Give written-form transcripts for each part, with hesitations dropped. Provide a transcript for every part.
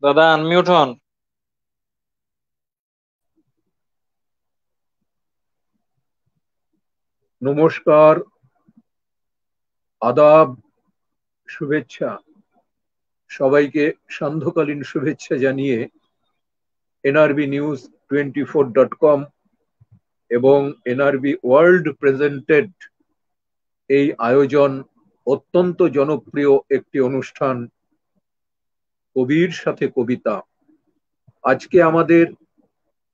দাদা আনমিউট হন। নমস্কার, আদাব, শুভেচ্ছা। সবাইকে সান্ধ্যকালীন শুভেচ্ছা জানিয়ে এনআরবি নিউজ 24.com এবং এনআরবি ওয়ার্ল্ড প্রেজেন্টেড এই আয়োজন অত্যন্ত জনপ্রিয় একটি অনুষ্ঠান, কবির সাথে কবিতা। আজকে আমাদের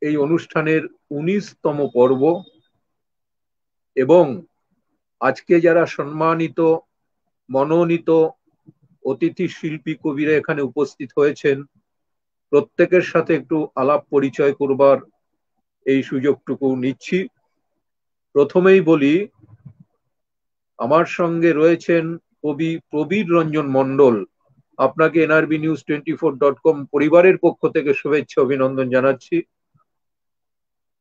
এই অনুষ্ঠানের 19তম পর্ব, এবং আজকে যারা সম্মানিত মনোনীত অতিথি শিল্পী কবিরা এখানে উপস্থিত হয়েছেন, প্রত্যেকের সাথে একটু আলাপ পরিচয় করবার এই সুযোগটুকু নিচ্ছি। প্রথমেই বলি, আমার সঙ্গে রয়েছেন কবি প্রবীর রঞ্জন মণ্ডল। আপনাকে এনআরবি নিউজ 24.com পরিবারের পক্ষ থেকে শুভেচ্ছা অভিনন্দন জানাচ্ছি।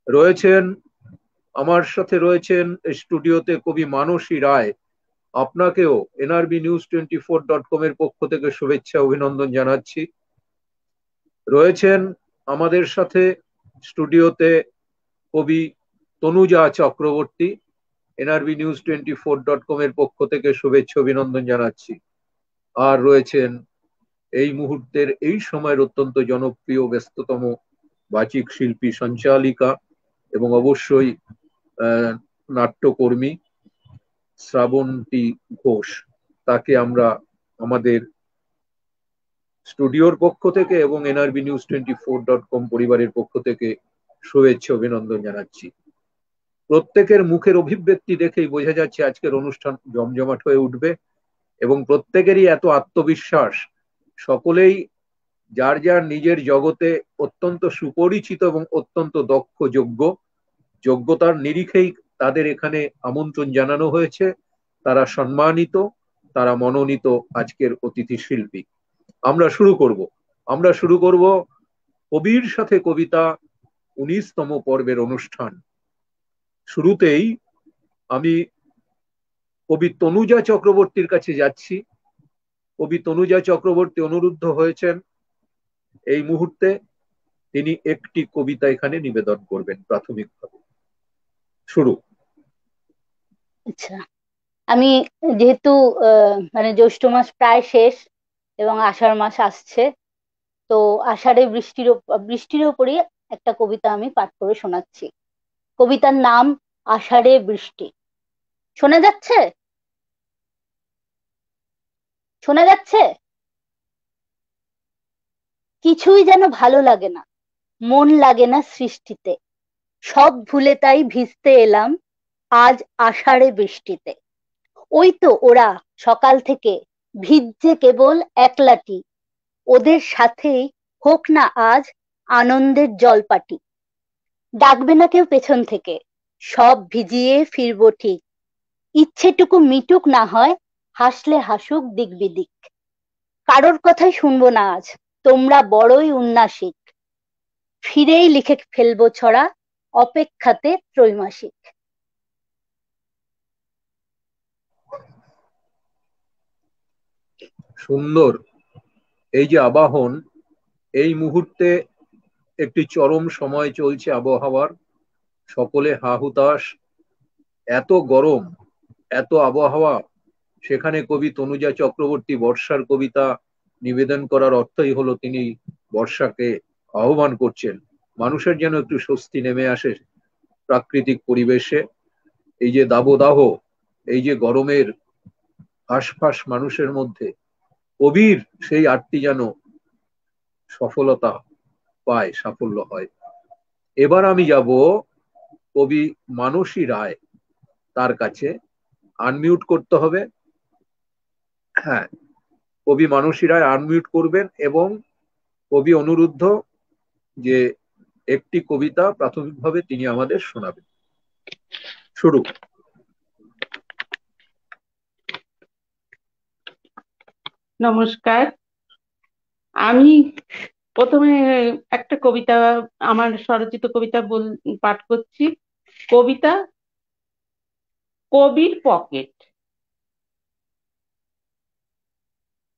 রয়েছেন আমার সাথে রয়েছেন স্টুডিওতে কবি মানসী রায়। আপনাকেও এনআরবি নিউজ 24.com এর পক্ষ থেকে শুভেচ্ছা অভিনন্দন জানাচ্ছি। রয়েছেন আমাদের সাথে স্টুডিওতে কবি Tanuja Chakraborty. NRB news 24.com এর পক্ষ থেকে শুভেচ্ছা অভিনন্দন জানাচ্ছি। আর রয়েছেন এই মুহূর্তের এই সময়ের অত্যন্ত জনপ্রিয় ব্যস্ততম বাচিক শিল্পী সঞ্চালিকা এবং অবশ্যই নাট্যকর্মী শ্রাবন্তী ঘোষ। তাকে আমরা আমাদের স্টুডিওর পক্ষ থেকে এবং এনআরবি নিউজ 24.com পরিবারের পক্ষ থেকে শুভেচ্ছা অভিনন্দন জানাচ্ছি। প্রত্যেকের মুখের অভিব্যক্তি দেখেই বোঝা যাচ্ছে আজকের অনুষ্ঠান জমজমাট হয়ে উঠবে, এবং প্রত্যেকেরই এত আত্মবিশ্বাস। সকলেই যার যার নিজের জগতে অত্যন্ত সুপরিচিত এবং অত্যন্ত দক্ষ, যোগ্যতার নিরিখেই তাদের এখানে আমন্ত্রণ জানানো হয়েছে। তারা সম্মানিত, তারা মনোনীত আজকের অতিথি শিল্পী। আমরা শুরু করব কবির সাথে কবিতা 19তম পর্বের অনুষ্ঠান। শুরুতেই আমি কবি তনুজা চক্রবর্তীর কাছে যাচ্ছি। কবি তনুজা চক্রবর্তী অনুরুদ্ধ হয়েছেন এই মুহূর্তে তিনি একটি কবিতা এখানে নিবেদন করবেন প্রাথমিকভাবে। শুরু। আচ্ছা, আমি যেহেতু মানে জ্যৈষ্ঠ মাস প্রায় শেষ এবং আষাঢ় মাস আসছে, তো আষাঢ়ে বৃষ্টির উপরই একটা কবিতা আমি পাঠ করে শোনাচ্ছি। কবিতার নাম আষাঢ়ে বৃষ্টি। শোনা যাচ্ছে? শোনা যাচ্ছে? কিছুই যেন ভালো লাগে না, মন লাগে না সৃষ্টিতে। সব ভুলে তাই ভিজতে এলাম আজ আষাঢ়ে বৃষ্টিতে। ওই তো ওরা সকাল থেকে ভিজছে কেবল একলাটি, ওদের সাথেই হোক না আজ আনন্দের জলপাটি। ডাকবে না কেউ পেছন থেকে, সব ভিজিয়ে ফিরবো ঠিক। ইচ্ছেটুকু মিটুক না হয়, হাসলে হাসুক দিক বিদিক। কারোর কথাই শুনবো না আজ, তোমরা বড়ই উন্নাসিক। ফিরেই লিখে ফেলবো ছড়া, অপেক্ষাতে ত্রৈমাসিক। সুন্দর। এই যে আবাহন, এই মুহূর্তে একটি চরম সময় চলছে আবহাওয়ার। সকলে হা হুতাশ, এত গরম, এত আবহাওয়া। সেখানে কবি তনুজা চক্রবর্তী বর্ষার কবিতা নিবেদন করার অর্থই হলো তিনি বর্ষাকে আহ্বান করছেন। মানুষের যেন একটু স্বস্তি নেমে আসে প্রাকৃতিক পরিবেশে। এই যে দাবদাহ, এই যে গরমের হাঁসফাঁস মানুষের মধ্যে, কবির সেই আরটি যেন সফলতা পায়, সাফল্য হয়। এবার আমি যাব কবি মানসী রায়, তার কাছে। আনমিউট করতে হবে। হ্যাঁ, কবি মানসী রায় আনমিউট করবেন, এবং কবি অনুরুদ্ধ যে একটি কবিতা প্রাথমিকভাবে তিনি আমাদের শোনাবেন। শুরু। নমস্কার। আমি প্রথমে একটা কবিতা, আমার স্বরচিত কবিতা পাঠ করছি। কবিতা কবির পকেট।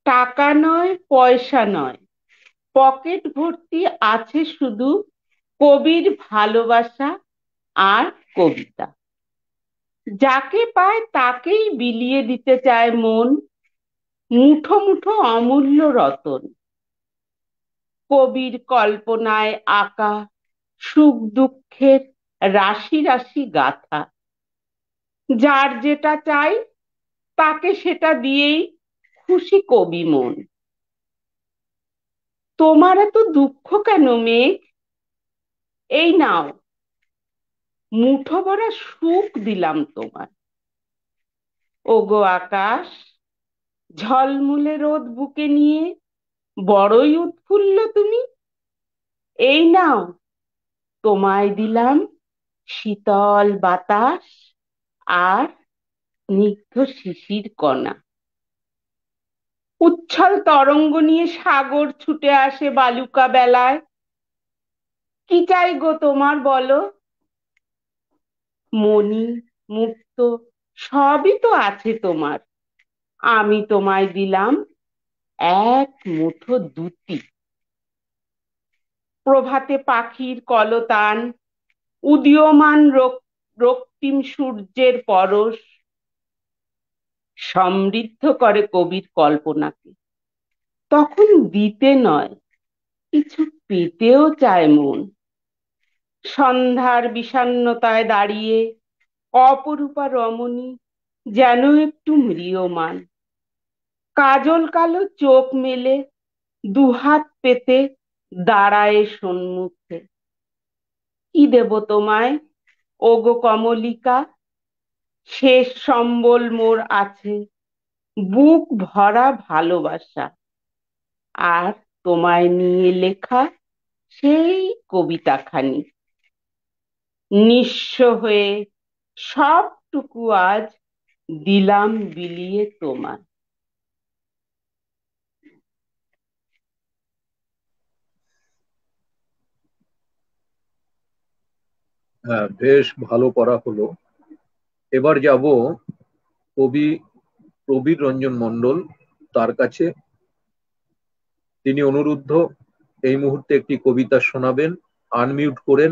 টাকা নয়, পয়সা নয়, পকেট ভর্তি আছে শুধু কবির ভালোবাসা আর কবিতা। যাকে পায় তাকেই বিলিয়ে দিতে চায় মন, মুঠো মুঠো অমূল্য রতন। কবির কল্পনায় আঁকা সুখ দুঃখের রাশি রাশি গাথা। যার যেটা চাই তাকে সেটা দিয়েই খুশি কবি মন। তোমার এত দুঃখ কেন মেঘ? এই নাও, মুঠো ভরা সুখ দিলাম তোমার। ওগো আকাশ, ঝলমলে রোদ বুকে নিয়ে বড়ই উৎফুল্ল তুমি। এই নাও, তোমায় দিলাম শীতল বাতাস আর স্নিগ্ধ শিশির কণা। উচ্ছল তরঙ্গ নিয়ে সাগর ছুটে আসে বালুকা বেলায়। কি চাই গো তোমার বলো? মণি মুক্ত সবই তো আছে তোমার। আমি তোমায় দিলাম এক মুঠো দুটি। প্রভাতে পাখির কলতান, উদীয়মান রক্তিম সূর্যের পরশ সমৃদ্ধ করে কবির কল্পনাকে। তখন দিতে নয়, কিছু পেতেও চায় মন। সন্ধ্যার বিষণ্ণতায় দাঁড়িয়ে অপরূপা রমণী যেন একটু ম্রিয়মান। কাজল কালো চোখ মেলে দুহাত পেতে দাঁড়ায় সম্মুখে। কি দেব তোমায় ওগো কমলিকা? শেষ সম্বল মোর আছে বুক ভরা ভালোবাসা, আর তোমায় নিয়ে লেখা সেই কবিতাখানি। নিঃস্ব হয়ে সবটুকু আজ দিলাম বিলিয়ে তোমায়। হ্যাঁ, বেশ ভালো করা হলো। এবার যাব কবি প্রবীর রঞ্জন মণ্ডল, তার কাছে। তিনি অনুরুদ্ধ এই মুহূর্তে একটি কবিতা শোনাবেন। আনমিউট করেন,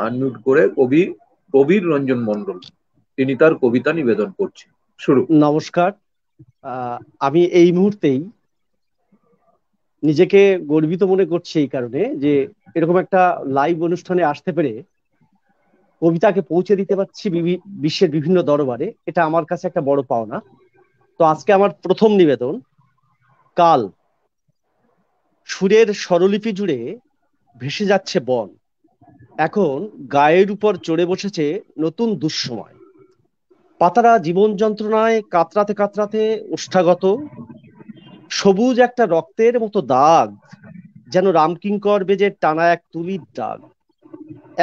আনমিউট করে কবি প্রবীর রঞ্জন মণ্ডল তিনি তার কবিতা নিবেদন করছেন। শুরু। নমস্কার। আমি এই মুহূর্তেই নিজেকে গর্বিত মনে করছি এই কারণে যে এরকম একটা লাইভ অনুষ্ঠানে আসতে পেরে কবিতাকে পৌঁছে দিতে পারছি বিশ্বের বিভিন্ন দরবারে। এটা আমার কাছে একটা বড় পাওনা। তো আজকে আমার প্রথম নিবেদন কাল। সুরের স্বরলিপি জুড়ে ভেসে যাচ্ছে বন, এখন গায়ের উপর চড়ে বসেছে নতুন দুঃসময়। পাতারা জীবন যন্ত্রণায় কাতরাতে কাতরাতে ওষ্ঠাগত। সবুজ একটা রক্তের মতো দাগ, যেন রামকিঙ্কর বেজে টানা এক তুলির দাগ।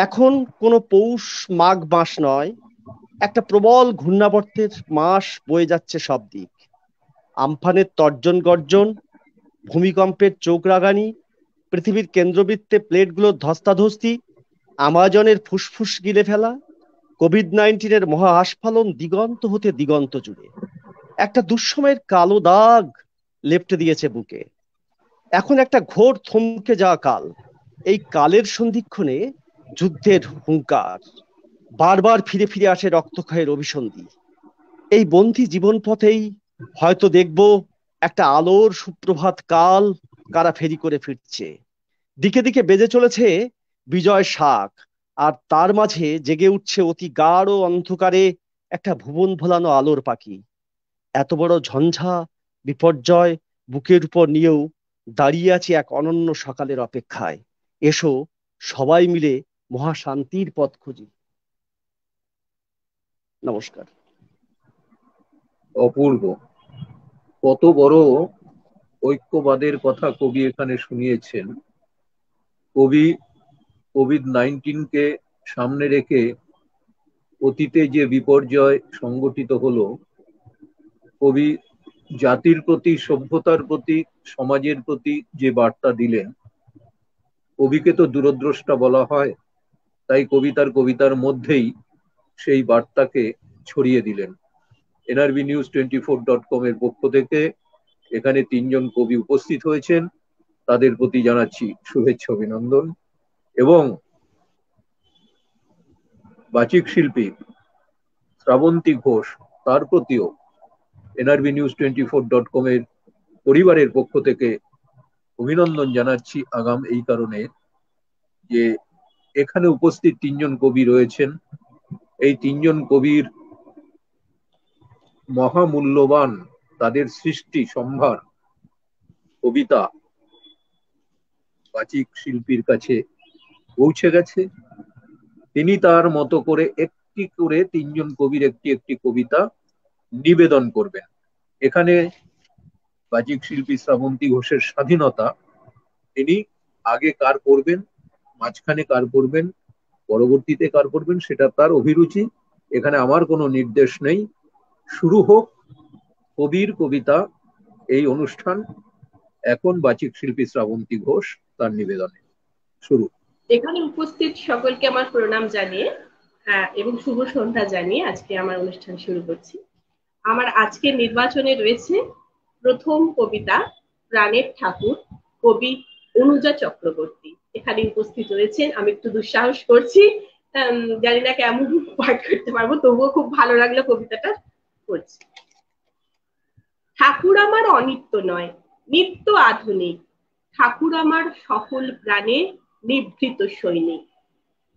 এখন কোনো পৌষ মাঘ মাস নয়, একটা প্রবল ঘূর্ণাবর্তের মাস বয়ে যাচ্ছে সব দিক। আমফানের তর্জন গর্জন, ভূমিকম্পের চোখ রাগানি, পৃথিবীর কেন্দ্রবৃত্তে প্লেটগুলোর ধস্তাধস্তি, আমাজনের ফুসফুস গিলে ফেলা, কোভিড-19 মহা আস্ফালন দিগন্ত হতে দিগন্ত জুড়ে। একটা দুঃসময়ের কালো দাগ লেপ্টে দিয়েছে বুকে। এখন একটা ঘোর থমকে যাওয়া কাল। এই কালের সন্ধিক্ষণে যুদ্ধের হুঙ্কার, বারবার ফিরে ফিরে আসে রক্তক্ষয়ের অভিসন্ধি। এই বন্দি জীবন পথেই হয়তো দেখব একটা আলোর সুপ্রভাত কাল কারা ফেরি করে ফিরছে। দিকে দিকে বেজে চলেছে বিজয় শাঁখ, আর তার মাঝে জেগে উঠছে অতি গাঢ় অন্ধকারে একটা ভুবন ভোলানো আলোর পাখি। এত বড় ঝঞ্ঝা বিপর্যয় বুকের উপর নিয়েও দাঁড়িয়ে আছি এক অনন্য সকালের অপেক্ষায়। এসো সবাই মিলে মহাশান্তির পথ খুঁজি। নমস্কার। অপূর্ব, কত বড় ঐক্যবাদের কথা কবি এখানে শুনিয়েছেন। কবি কোভিড-19 সামনে রেখে অতীতে যে বিপর্যয় সংগঠিত হলো, কবি জাতির প্রতি, সভ্যতার প্রতি, সমাজের প্রতি যে বার্তা দিলেন, কবিকে তো দূরদ্রষ্টা বলা হয়, তাই কবিতার মধ্যেই সেই বার্তাকে ছড়িয়ে দিলেন। NRBnews24.com এর পক্ষ থেকে এখানে 3 জন কবি উপস্থিত হয়েছেন। তাদের প্রতি জানাচ্ছি শুভেচ্ছা অভিনন্দন। এবং বাচিক শিল্পী শ্রাবন্তী ঘোষ, তার প্রতিও NRBnews24.com এর পরিবারের পক্ষ থেকে অভিনন্দন জানাচ্ছি। আগাম এই কারণে যে এখানে উপস্থিত তিনজন কবি রয়েছেন, এই তিনজন কবির মহামূল্যবান তাদের সৃষ্টি সম্ভার কবিতা বাচিক শিল্পীর কাছে পৌঁছে গেছে। তিনি তার মতো করে একটি করে তিনজন কবির একটি একটি কবিতা নিবেদন করবেন। এখানে বাচিক শিল্পী শ্রাবন্তী ঘোষের স্বাধীনতা, তিনি আগে কার পড়বেন, মাঝখানে কার পড়বেন, পরবর্তীতে কার পড়বেন, সেটা তার অভিরুচি। এখানে আমার কোনো নির্দেশ নেই। শুরু হোক কবির কবিতা এই অনুষ্ঠান। এখন বাচিক শিল্পী শ্রাবন্তী ঘোষ তার নিবেদনে শুরু। এখানে উপস্থিত সকলকে আমার প্রণাম জানিয়ে এবং শুভ সন্ধ্যা জানিয়ে আজকে আমার অনুষ্ঠান শুরু করছি। আমার আজকের নির্বাচনে রয়েছে প্রথম কবিতা প্রাণের ঠাকুর, কবি অনুজা চক্রবর্তী এখানে উপস্থিত রয়েছেন। আমি একটু দুঃসাহস করছি, জানি না কেমন পাঠ করতে পারবো, তবুও খুব ভালো লাগলো কবিতাটা করছি। ঠাকুর আমার অনিত্য নয়, নিত্য আধুনিক। ঠাকুর আমার সকল প্রাণে নিভৃত সৈনিক।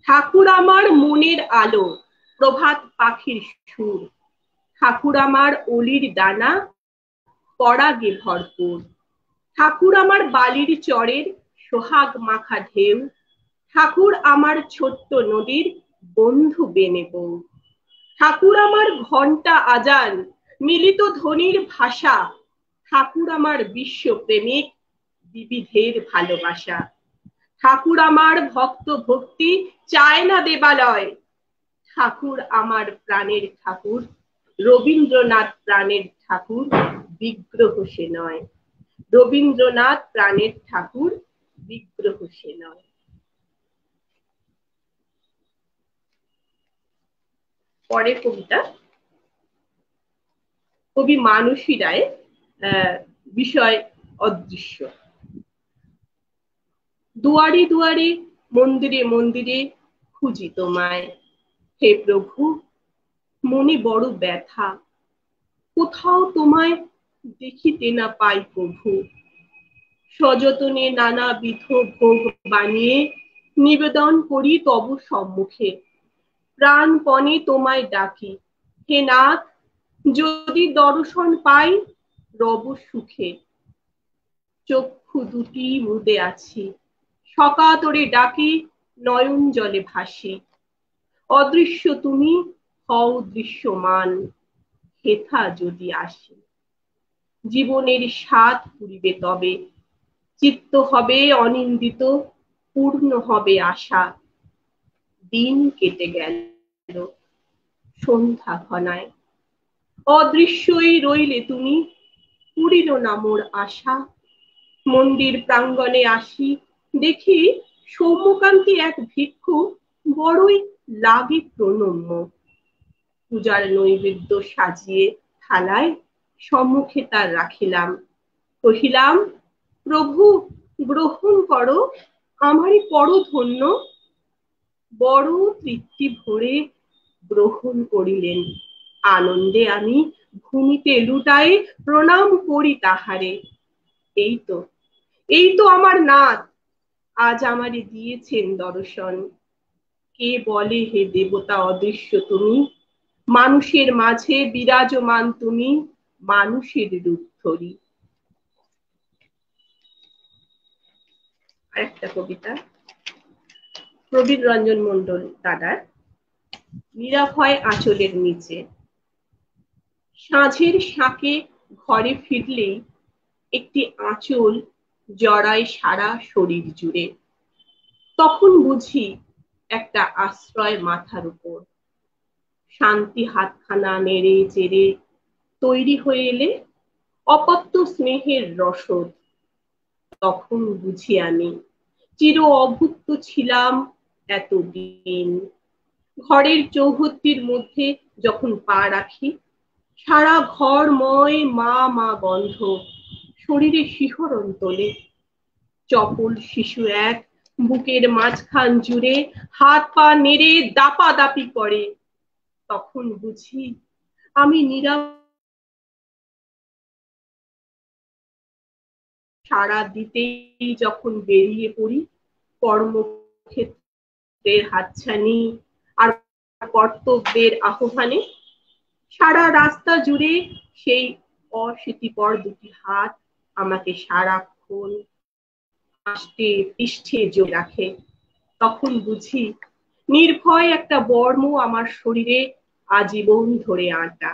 ঠাকুর আমার মনের আলো, প্রভাত পাখির সুর। ঠাকুর আমার অলির দানা, পরাগে ভরপুর। ঠাকুর আমার বালির চরের সোহাগ মাখা ঢেউ। ঠাকুর আমার ছোট্ট নদীর বন্ধু বেনে বউ। ঠাকুর আমার ঘন্টা আজান, মিলিত ধ্বনির ভাষা। ঠাকুর আমার বিশ্বপ্রেমিক, বিবিধের ভালোবাসা। ঠাকুর আমার ভক্ত ভক্তি, চায় না দেবালয়। ঠাকুর আমার প্রাণের ঠাকুর, রবীন্দ্রনাথ প্রাণের ঠাকুর, বিগ্রহ সে নয়। রবীন্দ্রনাথ প্রাণের ঠাকুর, বিগ্রহ সে নয়। পরের কবিতা কবি মানসী রায়, বিষয় অদৃশ্য। দুয়ারে দুয়ারে, মন্দিরে মন্দিরে খুঁজি তোমায়। হে প্রভু, মনে বড় ব্যথা, কোথাও তোমায় দেখিতে না পাই প্রভু। সযতনে নানাবিধ ভোগ বানিয়ে নিবেদন করি তব সম্মুখে। প্রাণপণে তোমায় ডাকি, হে নাথ, যদি দর্শন পাই রব সুখে। চক্ষু দুটি মুদে আছি, সকাতরে ডাকি, নয়ন জলে ভাসি। অদৃশ্য তুমি, হও দৃশ্যমান, হেথা যদি আসি। জীবনের স্বাদ পুরিবে তবে, চিত্ত হবে অনিন্দিত, পূর্ণ হবে আশা। দিন কেটে গেল, সন্ধ্যা ঘনায়। অদৃশ্যই রইলে তুমি, পুরিল না মোর আশা। মন্দির প্রাঙ্গণে আসি, দেখি সৌম্যকান্তি এক ভিক্ষু, বড়ই লাগে প্রণম্য। পূজার নৈবেদ্য সাজিয়ে থালায় সম্মুখে তার রাখিলাম। কহিলাম, প্রভু গ্রহণ করো, আমারই পর ধন্য। বড় তৃপ্তি ভরে গ্রহণ করিলেন। আনন্দে আমি ভূমিতে লুটায়ে প্রণাম করি তাহারে। এই তো আমার নাথ, আজ আমারে দিয়েছেন দর্শন। কে বলে হে দেবতা অদৃশ্য তুমি, মানুষের মাঝে বিরাজমান তুমি, মানুষের রূপ ধরি। আরেকটা কবিতা প্রবীর রঞ্জন মন্ডল দাদার, নিরাভয় আঁচলের নিচে। সাঁঝের শাঁকে ঘরে ফিরলেই একটি আঁচল জড়ায় সারা শরীর জুড়ে। তখন বুঝি একটা আশ্রয় মাথার উপর। শান্তি হাতখানা নেড়ে চেড়ে তৈরি হয়ে এলে অপত্য স্নেহের রসদ। তখন বুঝি আমি চির অভুক্ত ছিলাম এতদিন। ঘরের চৌহদ্দির মধ্যে যখন পা রাখি, সারা ঘরময় মা মা গন্ধ, শরীরে শিহরণ তোলে। চপল শিশু এক বুকের মাঝখান জুড়ে হাত পা নেড়ে দাপাদাপি করে। তখন বুঝি আমি সাড়া দিতেই যখন বেরিয়ে পড়ি কর্মক্ষেত্রের হাতছানি আর কর্তব্যের আহ্বানে, সারা রাস্তা জুড়ে সেই অশীতিপর দুটি হাত আমাকে সারাক্ষণ আষ্টে পৃষ্ঠে জড়িয়ে রাখে। তখন বুঝি নির্ভয় একটা বর্ম আমার শরীরে আজীবন ধরে আঁটা।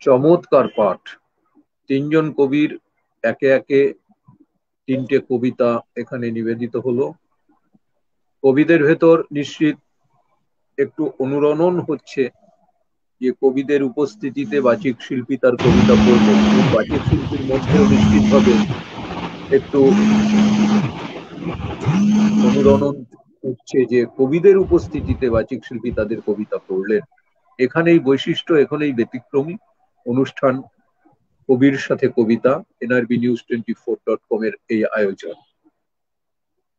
চমৎকার পাঠ। তিনজন কবির একে একে তিনটে কবিতা এখানে নিবেদিত হলো। কবিদের ভেতর নিশ্চিত একটু অনুরণন হচ্ছে যে কবিদের উপস্থিতিতে বাচিক শিল্পী তার কবিতা পড়বেন, এবং বাচিক শিল্পীর মধ্যেও নিশ্চিতভাবে একটু অনুরণন হচ্ছে যে কবিদের উপস্থিতিতে বাচিক শিল্পী তাদের কবিতা পড়লেন। এখানেই বৈশিষ্ট্য, এখানেই ব্যতিক্রমী অনুষ্ঠান কবির সাথে কবিতা, NRBnews24.com এর এই আয়োজন।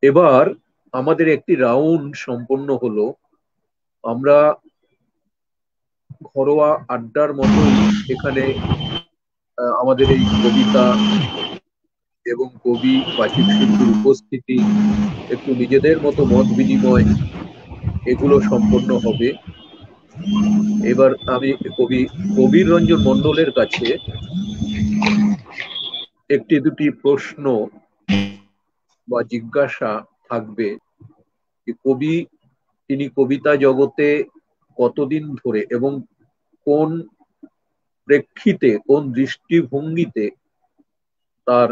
এবার আমাদের একটি রাউন্ড সম্পন্ন হলো। আমরা ঘরোয়া আড্ডার মতোই এখানে আমাদের এই কবিতা এবং কবি বাচিক শিল্পীর উপস্থিতি, একটু নিজেদের মতো মত বিনিময়, এগুলো সম্পন্ন হবে। এবার আমি কবির রঞ্জন মন্ডলের কাছে একটি দুটি প্রশ্ন বা জিজ্ঞাসা থাকবে। কবি, তিনি কবিতা জগতে কতদিন ধরে এবং কোন প্রেক্ষিতে, কোন দৃষ্টিভঙ্গিতে তার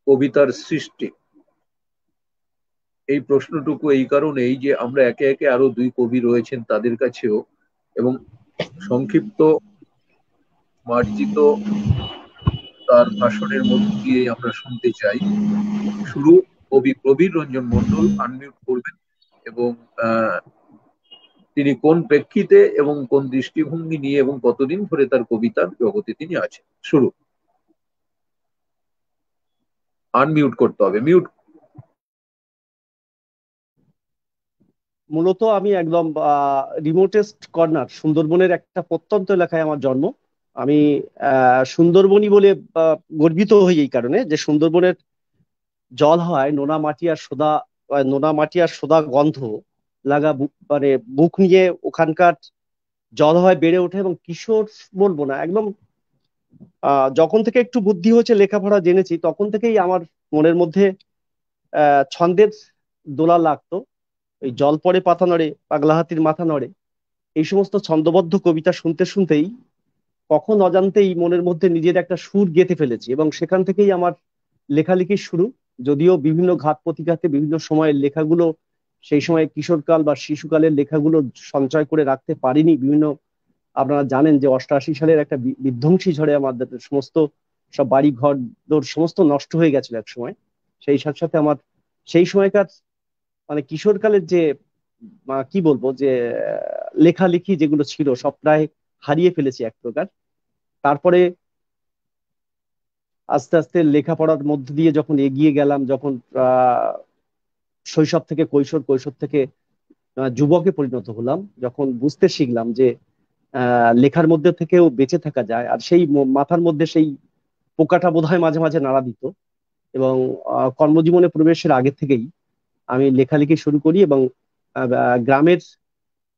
কবিতার সৃষ্টি? এই প্রশ্নটুকু এই কারণেই যে আমরা একে একে আরো দুই কবি রয়েছেন তাদের কাছেও, এবং সংক্ষিপ্ত মার্জিত তার ভাষণের মধ্য দিয়ে আমরা শুনতে চাই। শুরু কবি প্রবীর রঞ্জন মন্ডল, আনমিউট করবেন এবং তিনি কোন প্রেক্ষিতে এবং কোন দৃষ্টিভঙ্গি নিয়ে এবং কতদিন ধরে তার কবিতার জগতে তিনি আছেন। শুরু। আনমিউট করতে হবে, মিউট। মূলত আমি একদম রিমোটেস্ট কর্নার সুন্দরবনের একটা প্রত্যন্ত এলাকায় আমার জন্ম। আমি সুন্দরবনী বলে গর্বিত হই এই কারণে যে সুন্দরবনের জল হয় নোনা মাটি আর সোদা গন্ধ লাগা মানে বুক নিয়ে ওখানকার জল হয় বেড়ে ওঠে, এবং কিশোর বলবো না, একদম যখন থেকে একটু বুদ্ধি হয়েছে, লেখাপড়া জেনেছি, তখন থেকেই আমার মনের মধ্যে ছন্দের দোলা লাগতো। ওই জল পড়ে পাতা নড়ে, পাগলা হাতির মাথা নড়ে, এই সমস্ত ছন্দবদ্ধ কবিতা শুনতে শুনতেই কখন অজান্তেই মনের মধ্যে নিজের একটা সুর গেঁথে ফেলেছি, এবং সেখান থেকেই আমার লেখালেখির শুরু। যদিও বিভিন্ন ঘাত প্রতিঘাতে বিভিন্ন সময়ের লেখাগুলো, সেই সময় কিশোরকাল বা শিশুকালের লেখাগুলো সঞ্চয় করে রাখতে পারিনি। আপনারা জানেন যে 88 সালের একটা বিধ্বংসী ঝড়ে আমাদের সমস্ত সব বাড়ি ঘর দোর সমস্ত নষ্ট হয়ে গেছিল এক সময়। সেই সাথে সাথে আমার সেই সময়কার মানে কিশোরকালের যে কি বলবো যে লেখালেখি যেগুলো ছিল সব প্রায় হারিয়ে ফেলেছি এক প্রকার। তারপরে আস্তে আস্তে লেখাপড়ার মধ্য দিয়ে যখন এগিয়ে গেলাম, যখন শৈশব থেকে কৈশোর, কৈশোর থেকে যুবকে পরিণত হলাম, যখন বুঝতে শিখলাম যে লেখার মধ্যে থেকেও বেঁচে থাকা যায়, আর সেই মাথার মধ্যে সেই পোকাটা বোধহয় মাঝে মাঝে নাড়া দিত। এবং কর্মজীবনে প্রবেশের আগে থেকেই আমি লেখালেখি শুরু করি, এবং গ্রামের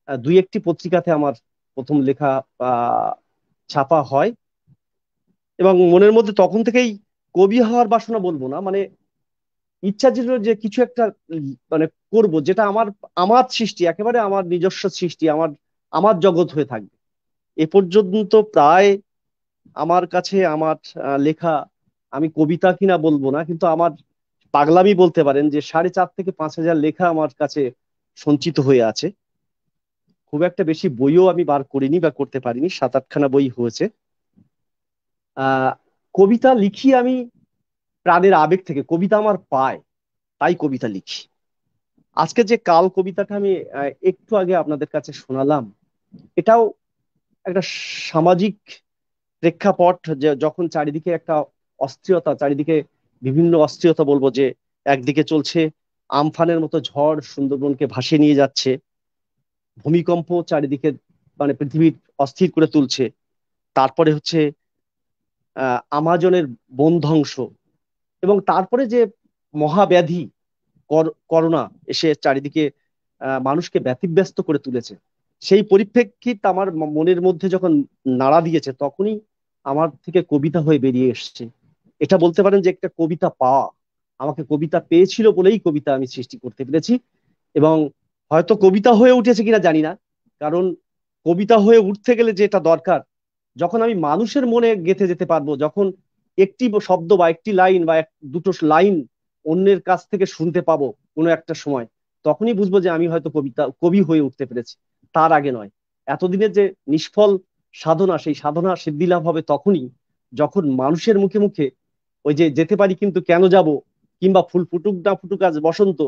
দুই একটি পত্রিকাতে আমার প্রথম লেখা ছাপা হয়। এবং মনের মধ্যে তখন থেকেই কবি হওয়ার বাসনা বলবো না, মানে ইচ্ছা ছিল যে কিছু একটা মানে করব, যেটা আমার আমার সৃষ্টি, একেবারে আমার নিজস্ব সৃষ্টি, আমার আমার জগৎ হয়ে থাকবে। এ পর্যন্ত প্রায় আমার কাছে আমার লেখা, আমি কবিতা কিনা বলবো না, কিন্তু আমার পাগলামি বলতে পারেন যে 4,500 থেকে 5,000 লেখা আমার কাছে সঞ্চিত হয়ে আছে। খুব একটা বেশি বইও আমি বার করিনি বা করতে পারিনি, 7-8খানা বই হয়েছে। কবিতা লিখি আমি প্রাণের আবেগ থেকে, কবিতা আমার পায়, তাই কবিতা লিখি। আজকে যে কাল কবিতাটা আমি একটু আগে আপনাদের কাছে শোনালাম, এটাও একটা সামাজিক প্রেক্ষাপট, যে যখন চারিদিকে একটা অস্থিরতা, চারিদিকে বিভিন্ন অস্থিরতা বলবো, যে একদিকে চলছে আমফানের মতো ঝড় সুন্দরবনকে ভাসিয়ে নিয়ে যাচ্ছে, ভূমিকম্প চারিদিকে মানে পৃথিবীর অস্থির করে তুলছে, তারপরে হচ্ছে আমাজনের বন ধ্বংস, এবং তারপরে যে মহাব্যাধি করোনা এসে চারিদিকে মানুষকে ব্যতিব্যস্ত করে তুলেছে, সেই পরিপ্রেক্ষিত আমার মনের মধ্যে যখন নাড়া দিয়েছে, তখনই আমার থেকে কবিতা হয়ে বেরিয়ে এসছে। এটা বলতে পারেন যে একটা কবিতা পাওয়া, আমাকে কবিতা পেয়েছিল বলেই কবিতা আমি সৃষ্টি করতে পেরেছি। এবং হয়তো কবিতা হয়ে উঠেছে কিনা জানি না, কারণ কবিতা হয়ে উঠতে গেলে যেটা দরকার, যখন আমি মানুষের মনে গেঁথে যেতে পারবো, যখন একটি শব্দ বা একটি লাইন বা দুটো লাইন অন্যের কাছ থেকে শুনতে পাবো কোনো একটা সময়, তখনই বুঝবো যে আমি হয়তো কবি হয়ে উঠতে পেরেছি, তার আগে নয়। এতদিনের যে নিষ্ফল সাধনা, সেই সাধনা সিদ্ধি লাভ হবে তখনই যখন মানুষের মুখে মুখে ওই যে যেতে পারি কিন্তু কেন যাব, কিংবা ফুল ফুটুক না ফুটুক আজ বসন্ত,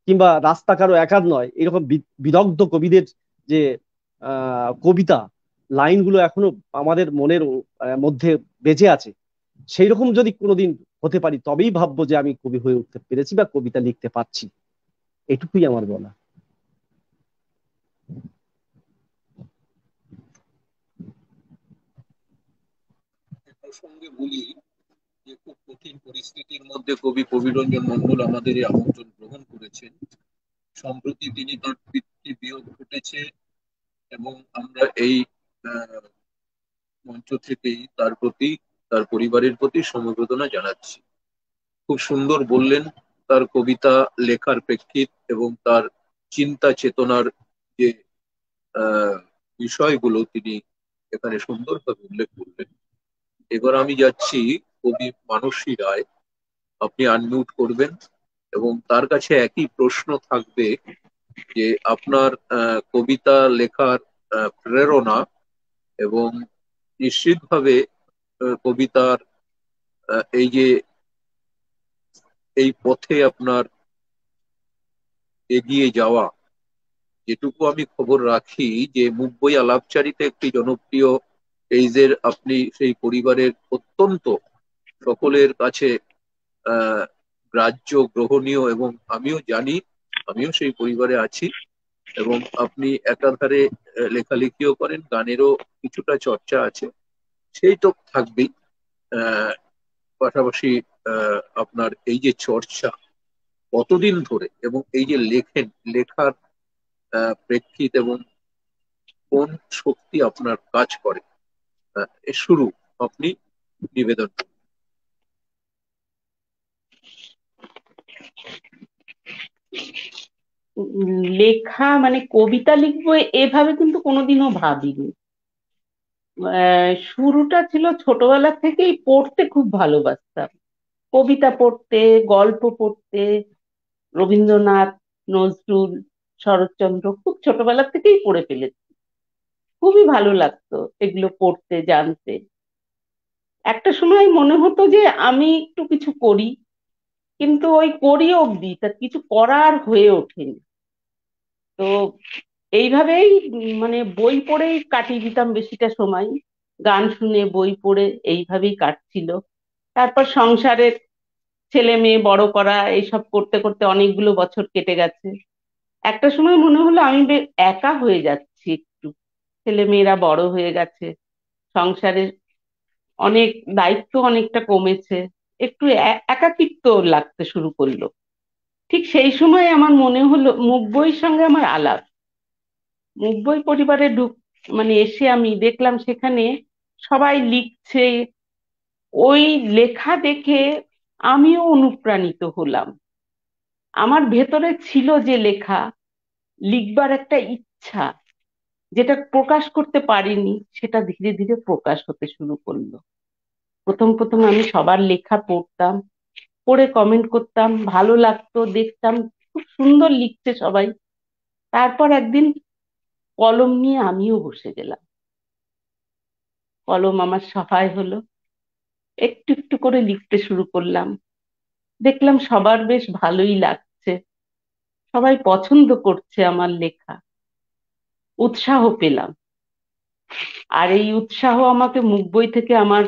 কিংবা রাস্তা কারো একার নয়, এরকম বিদগ্ধ কবিদের যে কবিতা লাইনগুলো এখনো আমাদের মনের মধ্যে বেঁচে আছে, সেই রকম যদি কোনোদিন হতে পারি, তবেই ভাববো যে আমি কবি হয়ে উঠতে পেরেছি বা কবিতা লিখতে পারছি। এটুকুই আমার বলা। প্রসঙ্গে বলি যে খুব কঠিন পরিস্থিতির মধ্যে কবি কবিরঞ্জন মণ্ডল আমাদের এই আমন্ত্রণ গ্রহণ করেছেন। সম্প্রতি তিনি তার পিতৃ বিয়োগ ঘটেছে এবং আমরা এই আহ, মঞ্চ থেকেই তার প্রতি, তার পরিবারের প্রতি সমবেদনা জানাচ্ছি। খুব সুন্দর বললেন তার কবিতা লেখার প্রেক্ষিত এবং তার চিন্তা চেতনার যে আহ, বিষয়গুলো তিনি এখানে সুন্দরভাবে উল্লেখ করলেন। এবার আমি যাচ্ছি কবি মানসী রায়। আপনি আনমিউট করবেন এবং তার কাছে একই প্রশ্ন থাকবে যে আপনার কবিতা লেখার প্রেরণা এবং নিশ্চিতভাবে কবিতার এই যে এই পথে আপনার এগিয়ে যাওয়া, যেটুকু আমি খবর রাখি যে মুখ বই আলাপচারিতে একটি জনপ্রিয় পেজের আপনি সেই পরিবারের অত্যন্ত সকলের কাছে আহ গ্রাহ্য, গ্রহণীয়, এবং আমিও জানি, আমিও সেই পরিবারে আছি। এবং আপনি একাধারে লেখালেখিও করেন, গানেরও কিছুটা চর্চা আছে, সেই তো থাকবেই। আহ পাশাপাশি আপনার এই যে চর্চা কতদিন ধরে, এবং এই যে লেখেন, লেখার প্রেক্ষিত এবং কোন শক্তি আপনার কাজ করে, এর শুরু আপনি নিবেদন করুন। লেখা মানে কবিতা লিখবো এভাবে কিন্তু কোনোদিনও ভাবিনি। শুরুটা ছিল ছোটবেলা থেকেই পড়তে খুব ভালোবাসতাম, কবিতা পড়তে, গল্প পড়তে, রবীন্দ্রনাথ, নজরুল, শরৎচন্দ্র খুব ছোটবেলা থেকেই পড়ে ফেলেছি। খুবই ভালো লাগতো এগুলো পড়তে, জানতে। একটা সময় মনে হতো যে আমি একটু কিছু করি, কিন্তু ওই করি অবধি, তার কিছু করার হয়ে ওঠেনি। তো এইভাবেই মানে বই পড়েই কাটিয়ে দিতাম বেশিটা সময়, গান শুনে বই পড়ে এইভাবেই কাটছিল। তারপর সংসারের ছেলে মেয়ে বড় করা, এইসব করতে করতে অনেকগুলো বছর কেটে গেছে। একটা সময় মনে হলো আমি একা হয়ে যাচ্ছি একটু, ছেলে মেয়েরা বড় হয়ে গেছে, সংসারের অনেক দায়িত্ব অনেকটা কমেছে, একটু একাকিত্ব লাগতে শুরু করলো। ঠিক সেই সময় আমার মনে হলো মুখ বইয়ের সঙ্গে আমার আলাপ। মুখ বই পরিবারে মানে এসে আমি দেখলাম সেখানে সবাই লিখছে, ওই লেখা দেখে আমিও অনুপ্রাণিত হলাম। আমার ভেতরে ছিল যে লেখা, লিখবার একটা ইচ্ছা, যেটা প্রকাশ করতে পারিনি, সেটা ধীরে ধীরে প্রকাশ হতে শুরু করলো। প্রথম প্রথম আমি সবার লেখা পড়তাম, পড়ে কমেন্ট করতাম, ভালো লাগতো, দেখতাম খুব সুন্দর লিখছে সবাই। তারপর একদিন কলম নিয়ে আমিও বসে গেলাম, কলম আমার সহায় হলো, একটু একটু করে লিখতে শুরু করলাম। দেখলাম সবার বেশ ভালোই লাগছে, সবাই পছন্দ করছে আমার লেখা, উৎসাহ পেলাম। আর এই উৎসাহ আমাকে মুখ বই থেকে আমার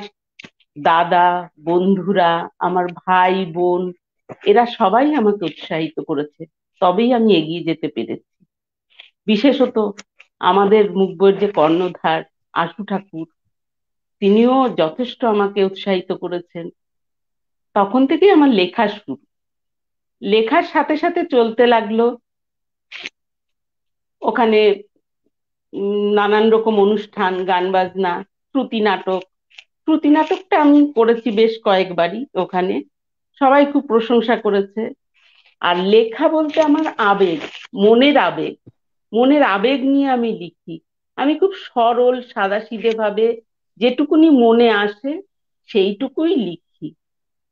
দাদা, বন্ধুরা, আমার ভাই বোন, এরা সবাই আমাকে উৎসাহিত করেছে, তবেই আমি এগিয়ে যেতে পেরেছি। বিশেষত আমাদের মুখ বইয়ের যে কর্ণধার আশু ঠাকুর, তিনিও যথেষ্ট আমাকে উৎসাহিত করেছেন। তখন থেকেই আমার লেখা শুরু। লেখার সাথে সাথে চলতে লাগলো ওখানে নানান রকম অনুষ্ঠান, গান বাজনা, শ্রুতি নাটক। শ্রুতি নাটকটা আমি করেছি বেশ কয়েকবারই, ওখানে সবাই খুব প্রশংসা করেছে। আর লেখা বলতে আমার আবেগ, মনের আবেগ, মনের আবেগ নিয়ে আমি লিখি। আমি খুব সরল সাদাসিধে ভাবে যেটুকুনি মনে আসে সেইটুকুই লিখি,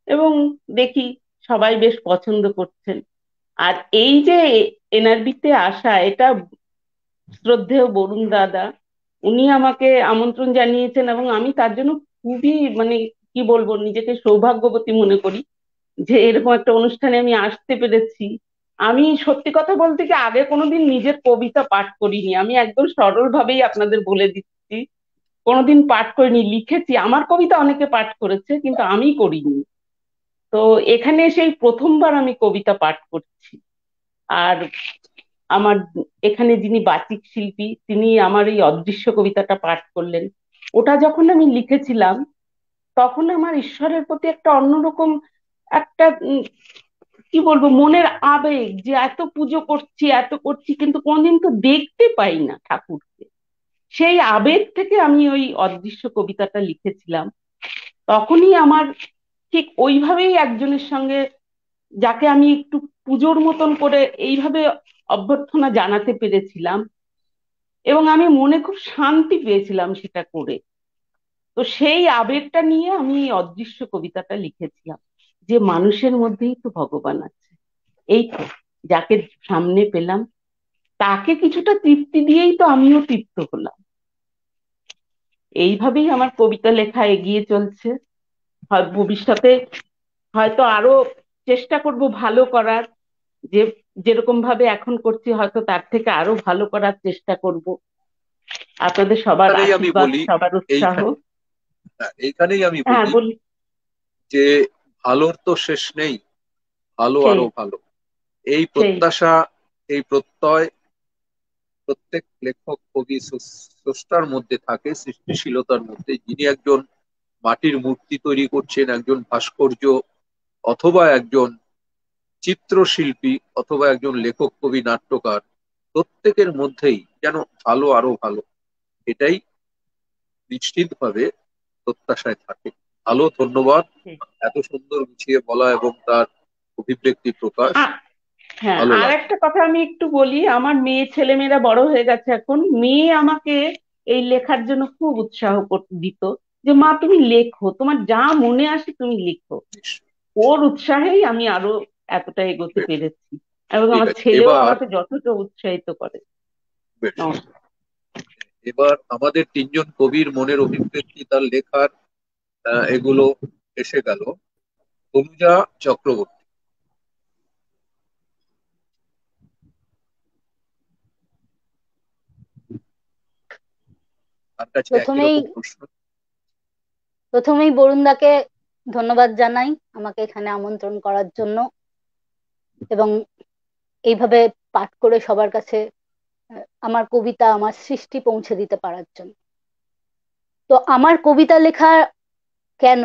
এবং দেখি সবাই বেশ পছন্দ করছেন। আর এই যে এনআরবিতে আসা, এটা শ্রদ্ধেয় বরুণ দাদা, উনি আমাকে আমন্ত্রণ জানিয়েছেন, এবং আমি তার জন্য খুবই মানে কি বলবো, নিজেকে সৌভাগ্যবতী মনে করি যে এরকম একটা অনুষ্ঠানে আমি আসতে পেরেছি। আমি সত্যি কথা বলতে কি আগে কোনোদিন নিজের কবিতা পাঠ করিনি, আমি একদম সরল ভাবেই আপনাদের বলে দিচ্ছি, কোনোদিন পাঠ করিনি। লিখেছি, আমার কবিতা অনেকে পাঠ করেছে কিন্তু আমি করিনি। তো এখানে সেই প্রথমবার আমি কবিতা পাঠ করছি। আর আমার এখানে যিনি বাচিক শিল্পী, তিনি আমার এই অদৃশ্য কবিতাটা পাঠ করলেন। ওটা যখন আমি লিখেছিলাম তখন আমার ঈশ্বরের প্রতি একটা অন্যরকম একটা কি বলবো মনের আবেগ, যে এত পুজো করছি এত করছি কিন্তু কোনদিন তো দেখতে পাই না ঠাকুরকে। সেই আবেগ থেকে আমি ওই অদৃশ্য কবিতাটা লিখেছিলাম। তখনই আমার ঠিক ওইভাবেই একজনের সঙ্গে, যাকে আমি একটু পুজোর মতন করে এইভাবে অভ্যর্থনা জানাতে পেরেছিলাম, এবং আমি মনে খুব শান্তি পেয়েছিলাম সেটা করে। তো সেই আবেগটা নিয়ে আমি এই অদৃশ্য কবিতাটা লিখেছিলাম, যে মানুষের মধ্যেই তো ভগবান আছে, এই তো যাকে সামনে পেলাম তাকে কিছুটা তৃপ্তি দিয়েই তো আমিও তৃপ্ত হলাম। এইভাবেই আমার কবিতা লেখা এগিয়ে চলছে। হয় ভবিষ্যতে হয়তো আরো চেষ্টা করব ভালো করার, যে যেরকম ভাবে এখন করছি হয়তো তার থেকে আরো ভালো করার চেষ্টা করব। আপনাদের সবার এখানেই আমি আশীর্বাদ, বলি, সবার উৎসাহ। এইখানেই আমি হ্যাঁ বলি বলি। যে ভালোর তো শেষ নেই, ভালো সেই আরো ভালো, এই সেই প্রত্যাশা, এই প্রত্যয় প্রত্যেক লেখক কবি স্রষ্টার মধ্যে থাকে, সৃষ্টিশীলতার মধ্যে। যিনি একজন মাটির মূর্তি তৈরি করছেন, একজন ভাস্কর্য, অথবা একজন চিত্রশিল্পী, অথবা একজন লেখক কবি নাট্যকার, প্রত্যেকের মধ্যেই যেন ভালো আরো ভালো, এটাই নিশ্চিতভাবে প্রত্যাশায় থাকে। ভালো, ধন্যবাদ সেই। এত সুন্দর গুছিয়ে বলা এবং তার অভিব্যক্তি প্রকাশ, হ্যাঁ, ভালো আর লাগলো। একটা কথা আমি একটু বলি, আমার মেয়ে ছেলেমেয়েরা বড় হয়ে গেছে এখন, মেয়ে আমাকে এই লেখার জন্য খুব উৎসাহ দিত, যে মা তুমি লেখো, তোমার যা মনে আসে তুমি লিখো। নিশ্চয়ই। ওর উৎসাহেই আমি আরো এতটা এগোতে বেশ, পেরেছি, এবং ঠিক আমার আছে। ছেলেও এবার আমাকে যথেষ্ট উৎসাহিত করে। বেশ, নমস্কার। এবার আমাদের তিনজন কবির মনের অভিব্যক্তি, তার লেখার এগুলো এসে গেল। তনুজা চক্রবর্তী, তার কাছে একই প্রথমেই রকম প্রশ্ন। প্রথমেই বরুণদাকে ধন্যবাদ জানাই আমাকে এখানে আমন্ত্রণ করার জন্য, এবং এইভাবে পাঠ করে সবার কাছে আমার কবিতা, আমার সৃষ্টি পৌঁছে দিতে পারার জন্য। তো আমার কবিতা লেখা কেন,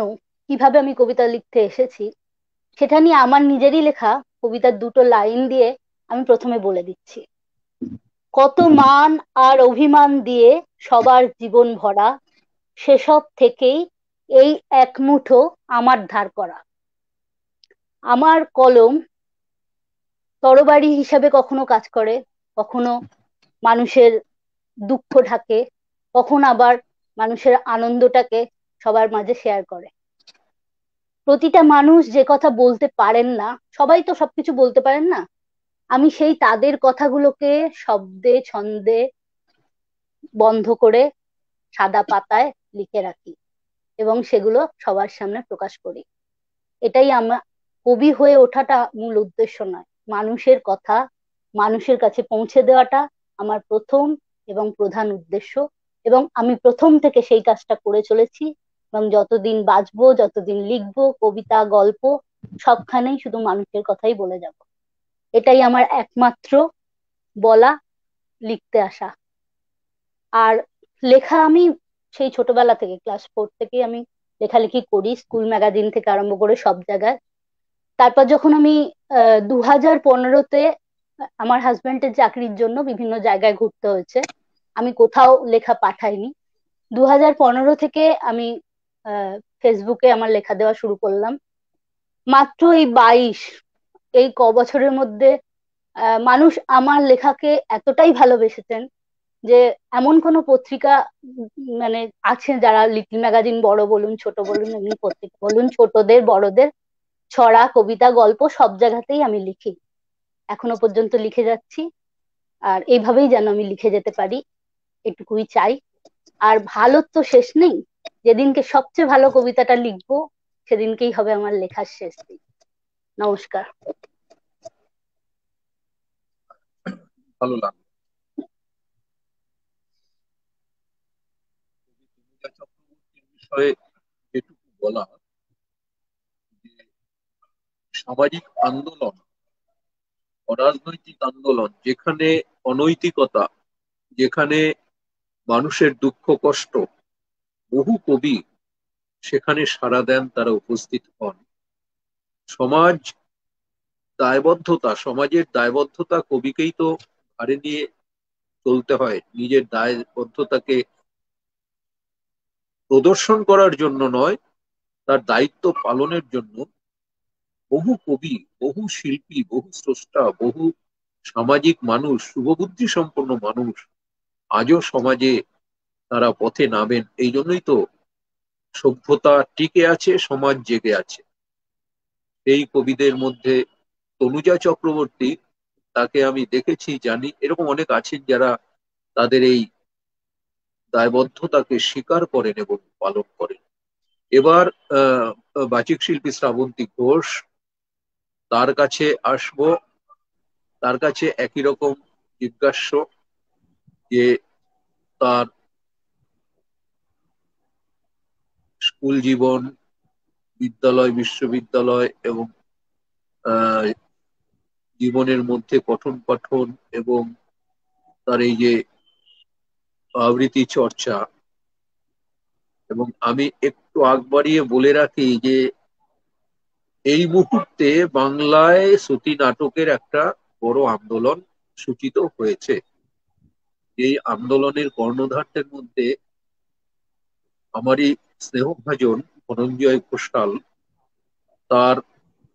কিভাবে আমি কবিতা লিখতে এসেছি, সেটা নিয়ে আমার নিজেরই লেখা কবিতার দুটো লাইন দিয়ে আমি প্রথমে বলে দিচ্ছি। কত মান আর অভিমান দিয়ে সবার জীবন ভরা, সেসব থেকেই এই এক মুঠো আমার ধার করা। আমার কলম তরবারি হিসাবে কখনো কাজ করে, কখনো মানুষের দুঃখ ঢাকে, কখনো আবার মানুষের আনন্দটাকে সবার মাঝে শেয়ার করে। প্রতিটা মানুষ যে কথা বলতে পারেন না, সবাই তো সবকিছু বলতে পারেন না, আমি সেই তাদের কথাগুলোকে শব্দে ছন্দে বন্ধ করে সাদা পাতায় লিখে রাখি, এবং সেগুলো সবার সামনে প্রকাশ করি। এটাই আমার কবি হয়ে ওঠাটা মূল উদ্দেশ্য নয়, মানুষের কথা মানুষের কাছে পৌঁছে দেওয়াটা আমার প্রথম এবং প্রধান উদ্দেশ্য, এবং আমি প্রথম থেকে সেই কাজটা করে চলেছি। এবং যতদিন বাঁচবো, যতদিন লিখবো কবিতা গল্প, সবখানেই শুধু মানুষের কথাই বলে যাব। এটাই আমার একমাত্র বলা, লিখতে আসা। আর লেখা আমি সেই ছোটবেলা থেকে, ক্লাস 4 থেকেই আমি লেখালেখি করি, স্কুল ম্যাগাজিন থেকে আরম্ভ করে সব জায়গায়। তারপর যখন আমি 2015-তে আমার হাজবেন্ডের চাকরির জন্য বিভিন্ন জায়গায় ঘুরতে হয়েছে, আমি কোথাও লেখা পাঠাইনি। 2015 থেকে আমি ফেসবুকে আমার লেখা দেওয়া শুরু করলাম। মাত্র এই বছরের মধ্যে মানুষ আমার লেখাকে এতটাই ভালোবেসেছেন যে এমন কোনো পত্রিকা মানে আছে যারা, লিটল ম্যাগাজিন বড় বলুন ছোট বলুন, এমনি পত্রিকা বলুন, ছোটদের বড়দের ছড়া কবিতা গল্প সব জায়গাতেই আমি লিখি, এখনো পর্যন্ত লিখে যাচ্ছি। আর এইভাবেই যেন আমি লিখে যেতে পারি, এটুকুই চাই। আর ভালো তো শেষ নেই, যেদিনকে সবচেয়ে ভালো কবিতাটা লিখবো সেদিনকেই হবে আমার লেখার শেষ দিন। নমস্কার। ভালো লাগলো। তনুজা চক্রবর্তীর বিষয়ে যেটুকু বলা, যে সামাজিক আন্দোলন, অরাজনৈতিক আন্দোলন, যেখানে অনৈতিকতা, যেখানে মানুষের দুঃখ কষ্ট, বহু কবি সেখানে সাড়া দেন, তারা উপস্থিত হন। সমাজ দায়বদ্ধতা, সমাজের দায়বদ্ধতা কবিকেই তো ঘাড়ে নিয়ে চলতে হয়, নিজের দায়বদ্ধতাকে প্রদর্শন করার জন্য নয়, তার দায়িত্ব পালনের জন্য। বহু কবি, বহু শিল্পী, বহু স্রষ্টা, বহু সামাজিক মানুষ, শুভবুদ্ধি সম্পন্ন মানুষ আজও সমাজে তারা পথে নামেন। এই জন্যই তো সভ্যতা টিকে আছে, সমাজ জেগে আছে। এই কবিদের মধ্যে তনুজা চক্রবর্তী, তাকে আমি দেখেছি, জানি, এরকম অনেক আছেন যারা তাদের এই দায়বদ্ধতাকে স্বীকার করেন এবং পালন করেন। এবার বাচিক শিল্পী শ্রাবন্তী ঘোষ, তার কাছে আসবো। তার কাছে একই রকম জিজ্ঞাস্য, যে তার স্কুল জীবন, বিদ্যালয়, বিশ্ববিদ্যালয় এবং জীবনের মধ্যে পঠন পাঠন এবং তার এই যে আবৃত্তি চর্চা। এবং আমি একটু আগ বাড়িয়ে বলে রাখি যে এই মুহূর্তে বাংলায় শ্রুতি নাটকের একটা বড় আন্দোলন সূচিত হয়েছে। এই আন্দোলনের কর্ণধারদের মধ্যে আমারই স্নেহভাজন ধনঞ্জয় ঘোষাল, তার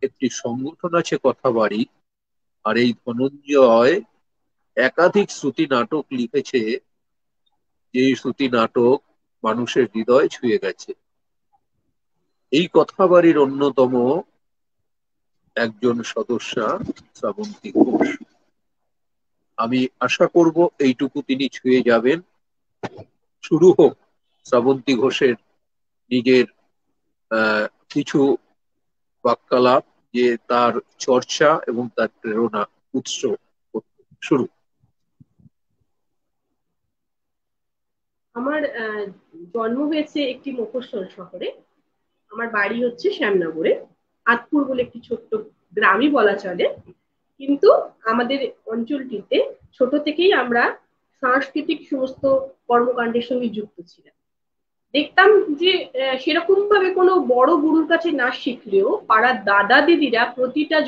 একটি সংগঠন আছে কথাবাড়ি। আর এই ধনঞ্জয় একাধিক শ্রুতি নাটক লিখেছে, যে শ্রুতি নাটক মানুষের হৃদয় ছুঁয়ে গেছে। এই কথাবাড়ির অন্যতম একজন সদস্যা শ্রাবন্তী ঘোষ। আমি আশা করব এইটুকু তিনি ছুঁয়ে যাবেন। শুরু হোক শ্রাবন্তী ঘোষের নিজের কিছু বাক্যালাপ, যে তার চর্চা এবং তার প্রেরণা উৎস। শুরু। আমার জন্ম হয়েছে একটি মফস্বল শহরে। আমার বাড়ি হচ্ছে শ্যামনগরে, আতপুর বলে একটি ছোট্ট গ্রামই বলা চলে। কিন্তু আমাদের অঞ্চলটিতে ছোট থেকেই আমরা সাংস্কৃতিক সমস্ত কর্মকাণ্ডের সঙ্গে যুক্ত ছিলাম। দেখতাম যে সেরকম ভাবে কোনো বড় গুরুর কাছে না শিখলেও পাড়ার দাদা দিদিরা প্রতিটা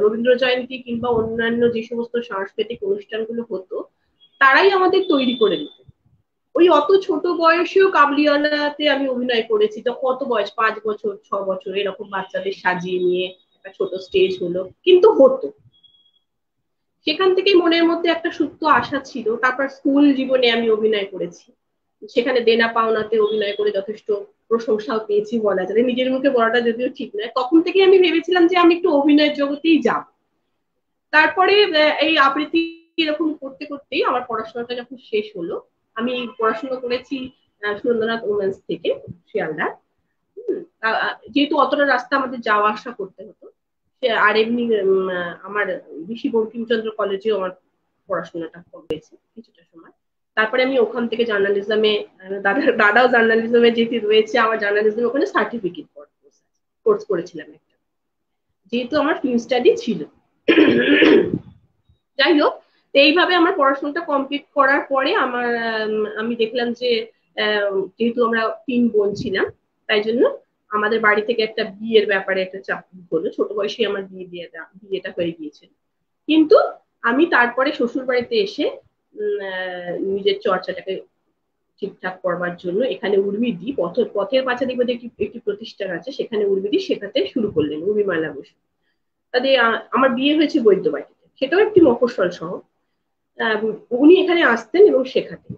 রবীন্দ্র জয়ন্তী কিংবা অন্যান্য যে সমস্ত সাংস্কৃতিক অনুষ্ঠানগুলো হতো, তারাই আমাদের তৈরি করে দিত। ওই অত ছোট বয়সেও কাবুলিওয়ালাতে আমি অভিনয় করেছি। তো কত বয়স, 5 বছর 6 বছর, এরকম বাচ্চাদের সাজিয়ে নিয়ে একটা ছোট স্টেজ হলো, কিন্তু হতো। সেখান থেকেই মনের মধ্যে একটা সুপ্ত আশা ছিল। তারপর স্কুল জীবনে আমি অভিনয় করেছি, সেখানে দেনা পাওনাতে অভিনয় করে যথেষ্ট প্রশংসাও পেয়েছি বলা যায়। নিজের মুখে বলাটা যদিও ঠিক নয়, তখন থেকে আমি ভেবেছিলাম যে আমি একটু অভিনয়ের জগতেই যাব। তারপরে এই আবৃত্তি এরকম করতে করতেই আমার পড়াশোনাটা যখন শেষ হলো, আমি পড়াশোনা করেছি সুরেন্দ্রনাথ ওমেন্স থেকে, শিয়ালদা। যেহেতু অতটা রাস্তা আমাদের যাওয়া আসা করতে হতো, আর এমনি আমার ঋষি বঙ্কিমচন্দ্র কলেজেও আমার পড়াশোনাটা হয়েছে কিছুটা সময়। তারপরে আমি ওখান থেকে জার্নালিজমে, দাদাও জার্নালিজমে যেহেতু রয়েছে, আমার জার্নালিজম ওখানে সার্টিফিকেট কোর্স করেছিলাম একটা, যেহেতু আমার ফিল্ম স্টাডি ছিল। যাই হোক, এইভাবে আমার পড়াশোনাটা কমপ্লিট করার পরে আমি দেখলাম যে যেহেতু আমরা 3 বোন ছিলাম, তাই জন্য আমাদের বাড়ি থেকে একটা বিয়ের ব্যাপারে একটা চাপ হলো। ছোট বয়সে আমার বিয়েটা হয়ে গিয়েছিল। কিন্তু আমি তারপরে শ্বশুর বাড়িতে এসে নিজের চর্চাটাকে ঠিকঠাক করবার জন্য এখানে উর্মিদি পথের পাঁচালী বলে একটি প্রতিষ্ঠান আছে, সেখানে উর্মিদি শেখাতে শুরু করলেন, উর্মিমালা বসু। তাদের আমার বিয়ে হয়েছে বৈদ্যবাটিতে, সেটাও একটি মফস্বল শহর। উনি এখানে আসতেন এবং শেখাতেন।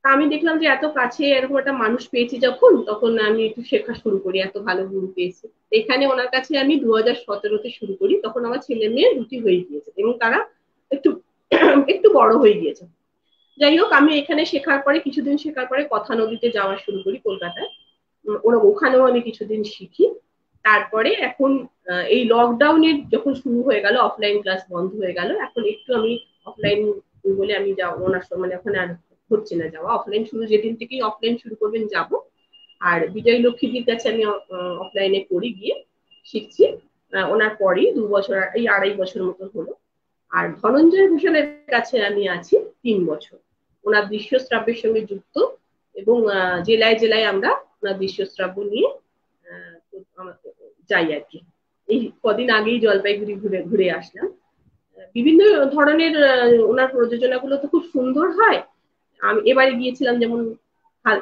আমি দেখলাম যে এত কাছে এরকম একটা মানুষ পেয়েছি যখন, তখন আমি একটু শেখা শুরু করি, এত ভালো গুরু পেয়েছি। এখানে ওনার কাছে আমি 2017-তে শুরু করি, তখন আমার ছেলে মেয়ে দুটি হয়ে গিয়েছে এবং তারা একটু একটু বড় হয়ে গিয়েছে। যাই হোক, আমি এখানে শেখার পরে কিছুদিন শেখার পরে কথা নদীতে যাওয়া শুরু করি কলকাতায়। ওখানেও আমি কিছুদিন শিখি। তারপরে এখন এই লকডাউনের যখন শুরু হয়ে গেল, অফলাইন ক্লাস বন্ধ হয়ে গেল, এখন একটু আমি অফলাইন বলে আমি ওনার মানে ওখানে আর হচ্ছে না যাওয়া। অফলাইন শুরু যেদিন থেকেই অফলাইন শুরু করবেন যাব। আর বিজয় লক্ষ্মীজির কাছে আমি অফলাইনে করি, গিয়ে শিখছি। ওনার পরই 2 বছর, এই 2.5 বছর মতো হলো। আর ধনঞ্জয় ঘোষালের কাছে আমি আছি 3 বছর, ওনার দৃশ্যশ্রাব্যের সঙ্গে যুক্ত। এবং জেলায় জেলায় আমরা ওনার দৃশ্যশ্রাব্য নিয়ে যাই আর কি। এই কদিন আগেই জলপাইগুড়ি ঘুরে ঘুরে আসলাম। বিভিন্ন ধরনের ওনার প্রযোজনাগুলো তো খুব সুন্দর হয়। আমি এবারে গিয়েছিলাম যেমন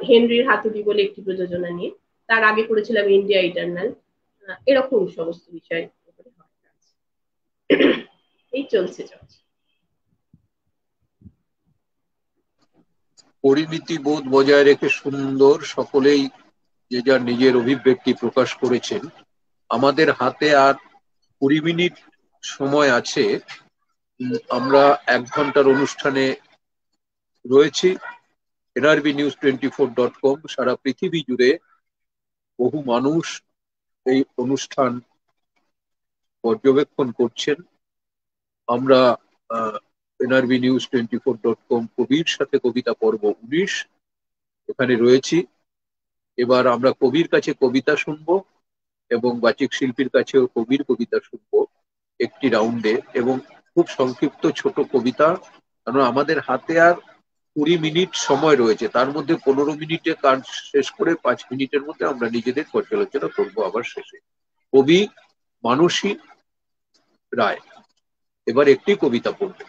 হেনরির হাতুড়ি বলে একটি প্রযোজনা নিয়ে, তার আগে করেছিলাম ইন্ডিয়া ইটার্নাল। এরকম সমস্ত বিষয় এই চলছে। পরিমিতি বোধ বজায় রেখে সুন্দর সকলেই যে যার নিজের অভিব্যক্তি প্রকাশ করেছেন। আমাদের হাতে আর 20 মিনিট সময় আছে। আমরা 1 ঘন্টার অনুষ্ঠানে রয়েছি। nrbnews24.com সারা পৃথিবী জুড়ে বহু মানুষ এই অনুষ্ঠান পর্যবেক্ষণ করছেন। আমরা nrbnews24.com কবির সাথে কবিতা পর্ব 19 এখানে রয়েছি। এবার আমরা কবির কাছে কবিতা শুনবো এবং বাচিক শিল্পীর কাছেও কবির কবিতা শুনবো একটি রাউন্ডে, এবং খুব সংক্ষিপ্ত ছোট কবিতা, কারণ আমাদের হাতে আর 20 মিনিট সময় রয়েছে। তার মধ্যে 15 মিনিটে কাজ শেষ করে 5 মিনিটের মধ্যে আমরা নিজেদের পর্যালোচনা করবো আবার শেষে। কবি মানসী রায় এবার একটি কবিতা পড়বে।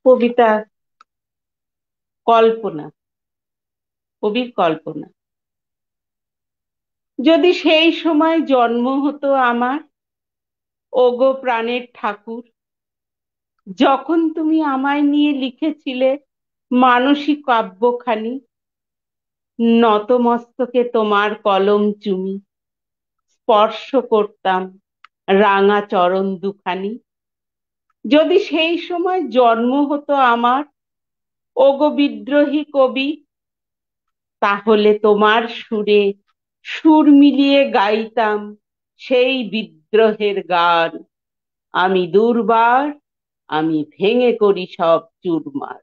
কবিতা কল্পনা, কবির কল্পনা। যদি সেই সময় জন্ম হতো আমার, ওগো প্রাণের ঠাকুর, যখন তুমি আমায় নিয়ে লিখেছিলে মানসী কাব্যখানি, নতমস্তকে তোমার কলম চুমি স্পর্শ করতাম রাঙা চরণ দুখানি। যদি সেই সময় জন্ম হতো আমার, ওগো বিদ্রোহী কবি, তাহলে তোমার সুরে সুর মিলিয়ে গাইতাম সেই বিদ্রোহের গান। আমি দুর্বার, আমি ভেঙে করি সব চুরমার।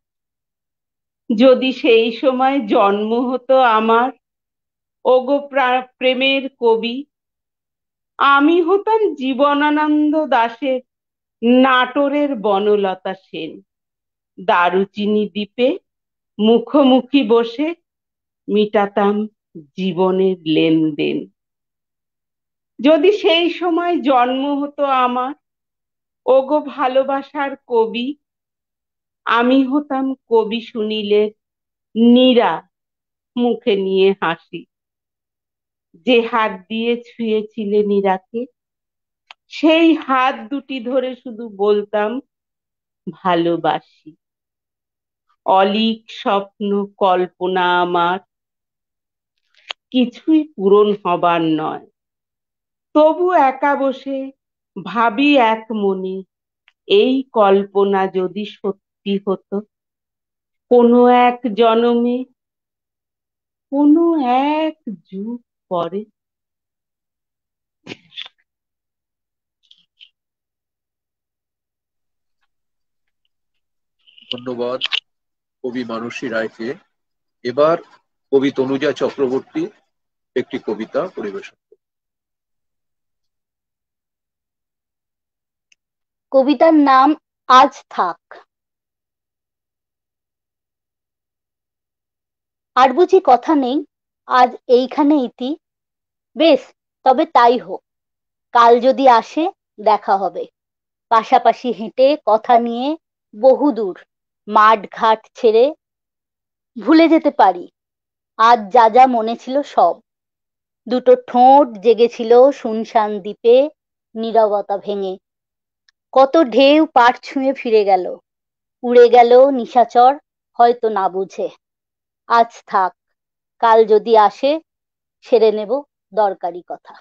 যদি সেই সময় জন্ম হতো আমার, ওগো প্রেমের কবি, আমি হতাম জীবনানন্দ দাশের নাটোরের বনলতা সেন। দারুচিনি দ্বীপে মুখোমুখি বসে মিটাতাম জীবনের লেনদেন। যদি সেই সময় জন্ম হতো আমার, ওগো ভালোবাসার কবি, আমি হতাম কবি সুনীলের নীরা মুখে নিয়ে হাসি। যে হাত দিয়ে ছুঁয়েছিলে নীরাকে, সেই হাত দুটি ধরে শুধু বলতাম ভালোবাসি। অলীক স্বপ্ন কল্পনা আমার, কিছুই পূরণ হবার নয়, তবু একা বসে ভাবি এক মনে, এই কল্পনা যদি সত্যি হতো। কোনো এক জনমে, কোনো এক যুগ পরে। ধন্যবাদ কবি মানসী রায়কে। এবার কবি তনুজা চক্রবর্তী একটি কবিতা পরিবেশন। কবিতার নাম আজ থাক। আর বুঝি কথা নেই, আজ এইখানে ইতি, বেশ তবে তাই হোক, কাল যদি আসে দেখা হবে, পাশাপাশি হেঁটে কথা নিয়ে বহুদূর মাঠ ঘাট ছেড়ে ভুলে যেতে পারি আজ যা যা মনে ছিল সব। দুটো ঠোঁট জেগেছিল শুনশান দ্বীপে নীরবতা ভেঙে, কত ঢেউ পাড় ছুঁয়ে ফিরে গেল, উড়ে গেল নিশাচর হয়তো না বুঝে। আজ থাক, কাল যদি আসে সেরে নেব দরকারি কথা।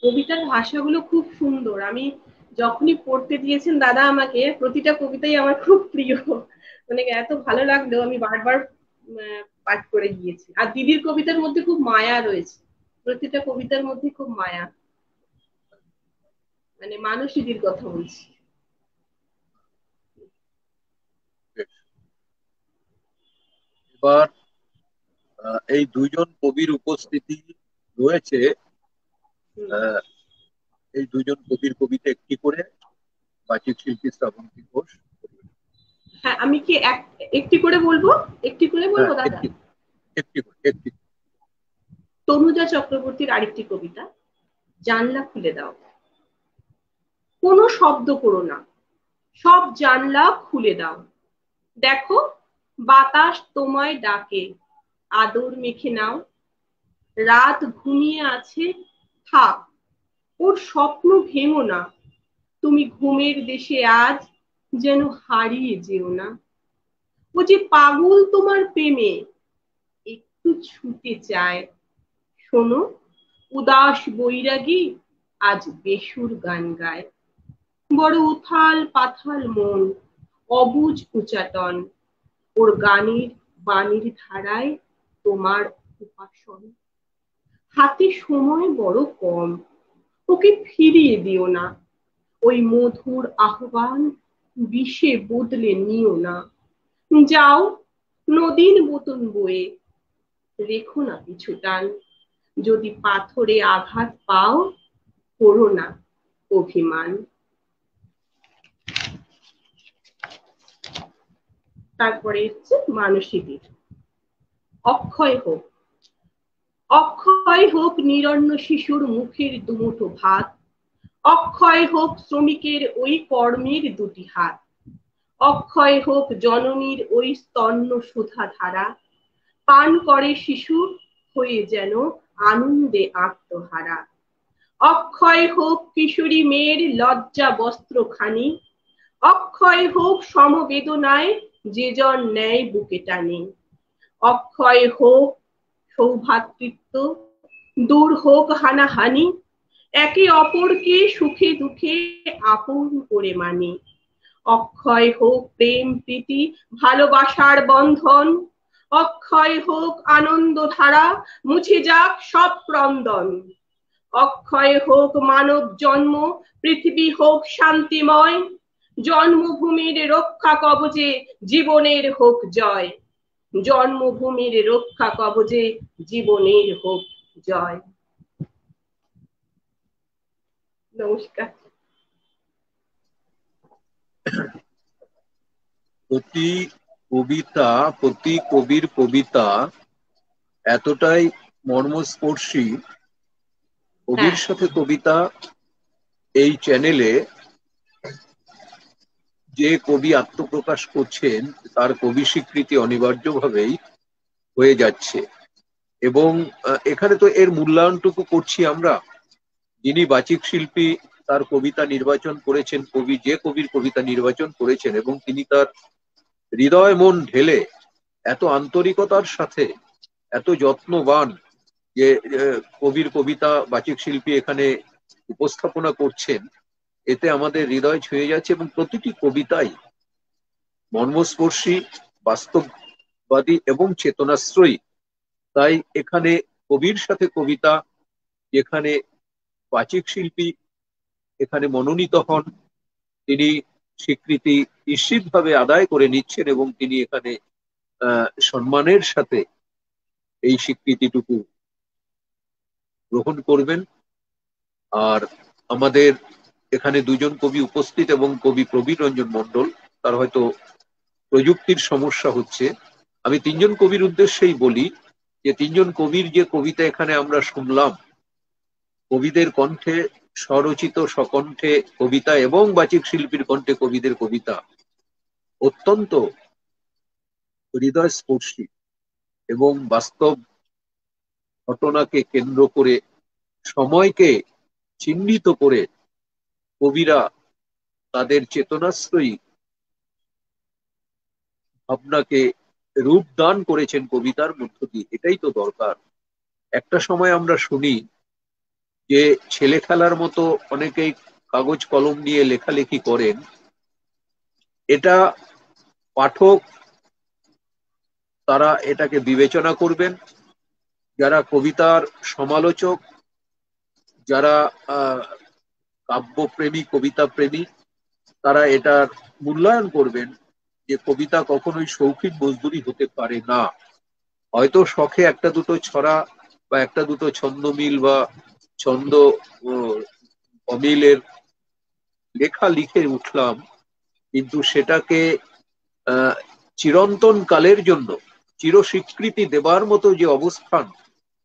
কবিতার ভাষাগুলো খুব সুন্দর। আমি যখনই পড়তে দিয়েছেন দাদা আমাকে, প্রতিটা কবিতাই আমার খুব প্রিয়, মানে এত ভালো লাগলো আমি বারবার পাঠ করে গিয়েছি। আর দিদির কবিতার মধ্যে খুব মায়া রয়েছে, প্রতিটা কবিতার মধ্যে খুব মায়া, মানে মানসীদির কথা বলছি। এবার এই দুইজন কবির উপস্থিতি রয়েছে। এই দুইজন কবির কবিতা একটি করে বাচিক শিল্পী শ্রাবন্তী ঘোষ। হ্যাঁ, আমি কি একটি করে বলবো? একটি করে বলবো দাদা? একটি। তনুজা চক্রবর্তীর আরেকটি কবিতা, জানলা খুলে দাও। কোনো শব্দ করো না, সব জানলা খুলে দাও। দেখো বাতাস তোমায় ডাকে, আদর মেখে নাও। রাত ঘুমিয়ে আছে, থাক, ওর স্বপ্ন ভেঙো না। তুমি ঘুমের দেশে আজ যেন হারিয়ে যেও না। ও যে পাগল তোমার প্রেমে, একটু ছুটে চায়। শোনো উদাস বৈরাগী আজ বেসুর গান গায়। বড় উথাল পাথাল মন, অবুঝ উচাটন, ওর গানের বাণীর ধারায় তোমার উপাসন। হাতে সময় বড় কম, ওকে ফিরিয়ে দিও না। ওই মধুর আহ্বান বিষে বদলে নিও না। যাও নদীর মতন বয়ে, রেখো না পিছু টান। যদি পাথরে আঘাত পাও, করো না অভিমান। তারপরে হচ্ছে মানসীদির, অক্ষয় হোক। অক্ষয় হোক নিরন্ন শিশুর মুখের দুমুঠো ভাত। অক্ষয় হোক শ্রমিকের ওই কর্মের দুটি হাত। অক্ষয় হোক জননীর ওই স্তন্য সুধা ধারা। পান করে শিশু হয়ে যেন আনন্দে আত্মহারা। অক্ষয় হোক কিশোরী মেয়ের লজ্জা বস্ত্রখানি। অক্ষয় হোক সমবেদনায় যে জন নেয় বুকে টানে। অক্ষয় হোক সৌভাতৃত্ব, দূর হোক হানাহানি। একে অপরকে সুখে দুঃখে আপন করে মানে। অক্ষয় হোক প্রেম প্রীতি ভালোবাসার বন্ধন। অক্ষয় হোক আনন্দ ধারা, মুছে যাক সব ক্রন্দন। অক্ষয় হোক মানব জন্ম, পৃথিবী হোক শান্তিময়। জন্মভূমির রক্ষা কবচে জীবনের হোক জয়। জন্মভূমির রক্ষা কবচে জীবনের হোক জয়। নমস্কার। প্রতি কবির কবিতা এতটাই মর্মস্পর্শী। কবির সাথে কবিতা এই চ্যানেলে যে কবি আত্মপ্রকাশ করছেন তার কবি স্বীকৃতি অনিবার্যভাবেই হয়ে যাচ্ছে। এবং এখানে তো এর মূল্যায়নটুকু করছি আমরা, যিনি বাচিক শিল্পী তার কবিতা নির্বাচন করেছেন, কবি যে কবির কবিতা নির্বাচন করেছেন এবং তিনি তার হৃদয় মন ঢেলে এত আন্তরিকতার সাথে এত যত্নবান যে কবির কবিতা বাচিক শিল্পী এখানে উপস্থাপনা করছেন, এতে আমাদের হৃদয় ছুঁয়ে যাচ্ছে এবং প্রতিটি কবিতাই মর্মস্পর্শী, বাস্তববাদী এবং চেতনাশ্রয়ী। তাই এখানে কবির সাথে কবিতা, যেখানে বাচিক শিল্পী এখানে মনোনীত হন, তিনি স্বীকৃতি নিশ্চিতভাবে আদায় করে নিচ্ছেন এবং তিনি এখানে সম্মানের সাথে এই স্বীকৃতিটুকু গ্রহণ করবেন। আর আমাদের এখানে দুজন কবি উপস্থিত এবং কবি প্রবীর রঞ্জন মণ্ডল, তার হয়তো প্রযুক্তির সমস্যা হচ্ছে। আমি তিনজন কবির উদ্দেশ্যেই বলি যে তিনজন কবির যে কবিতা এখানে আমরা শুনলাম, কবিদের কণ্ঠে স্বরচিত সকণ্ঠে কবিতা এবং বাচিক শিল্পীর কণ্ঠে কবিদের কবিতা অত্যন্ত হৃদয়স্পর্শী এবং বাস্তব ঘটনাকে কেন্দ্র করে, সময়কে চিহ্নিত করে কবিরা তাদের চেতনাশ্রয়ী ভাবনাকে রূপ দান করেছেন কবিতার মধ্য দিয়ে। এটাই তো দরকার। একটা সময় আমরা শুনি যে ছেলে খেলার মতো অনেকেই কাগজ কলম নিয়ে লেখালেখি করেন, এটা পাঠক তারা এটাকে বিবেচনা করবেন। যারা কবিতার সমালোচক, যারা কাব্যপ্রেমী, কবিতা প্রেমী, তারা এটার মূল্যায়ন করবেন যে কবিতা কখনোই শৌখিন মজদুরি হতে পারে না। হয়তো শখে একটা দুটো ছড়া বা একটা দুটো ছন্দমিল বা ছন্দ অমিলের লেখা লিখে উঠলাম, কিন্তু সেটাকে চিরন্তন কালের জন্য চিরস্বীকৃতি দেবার মতো যে অবস্থান,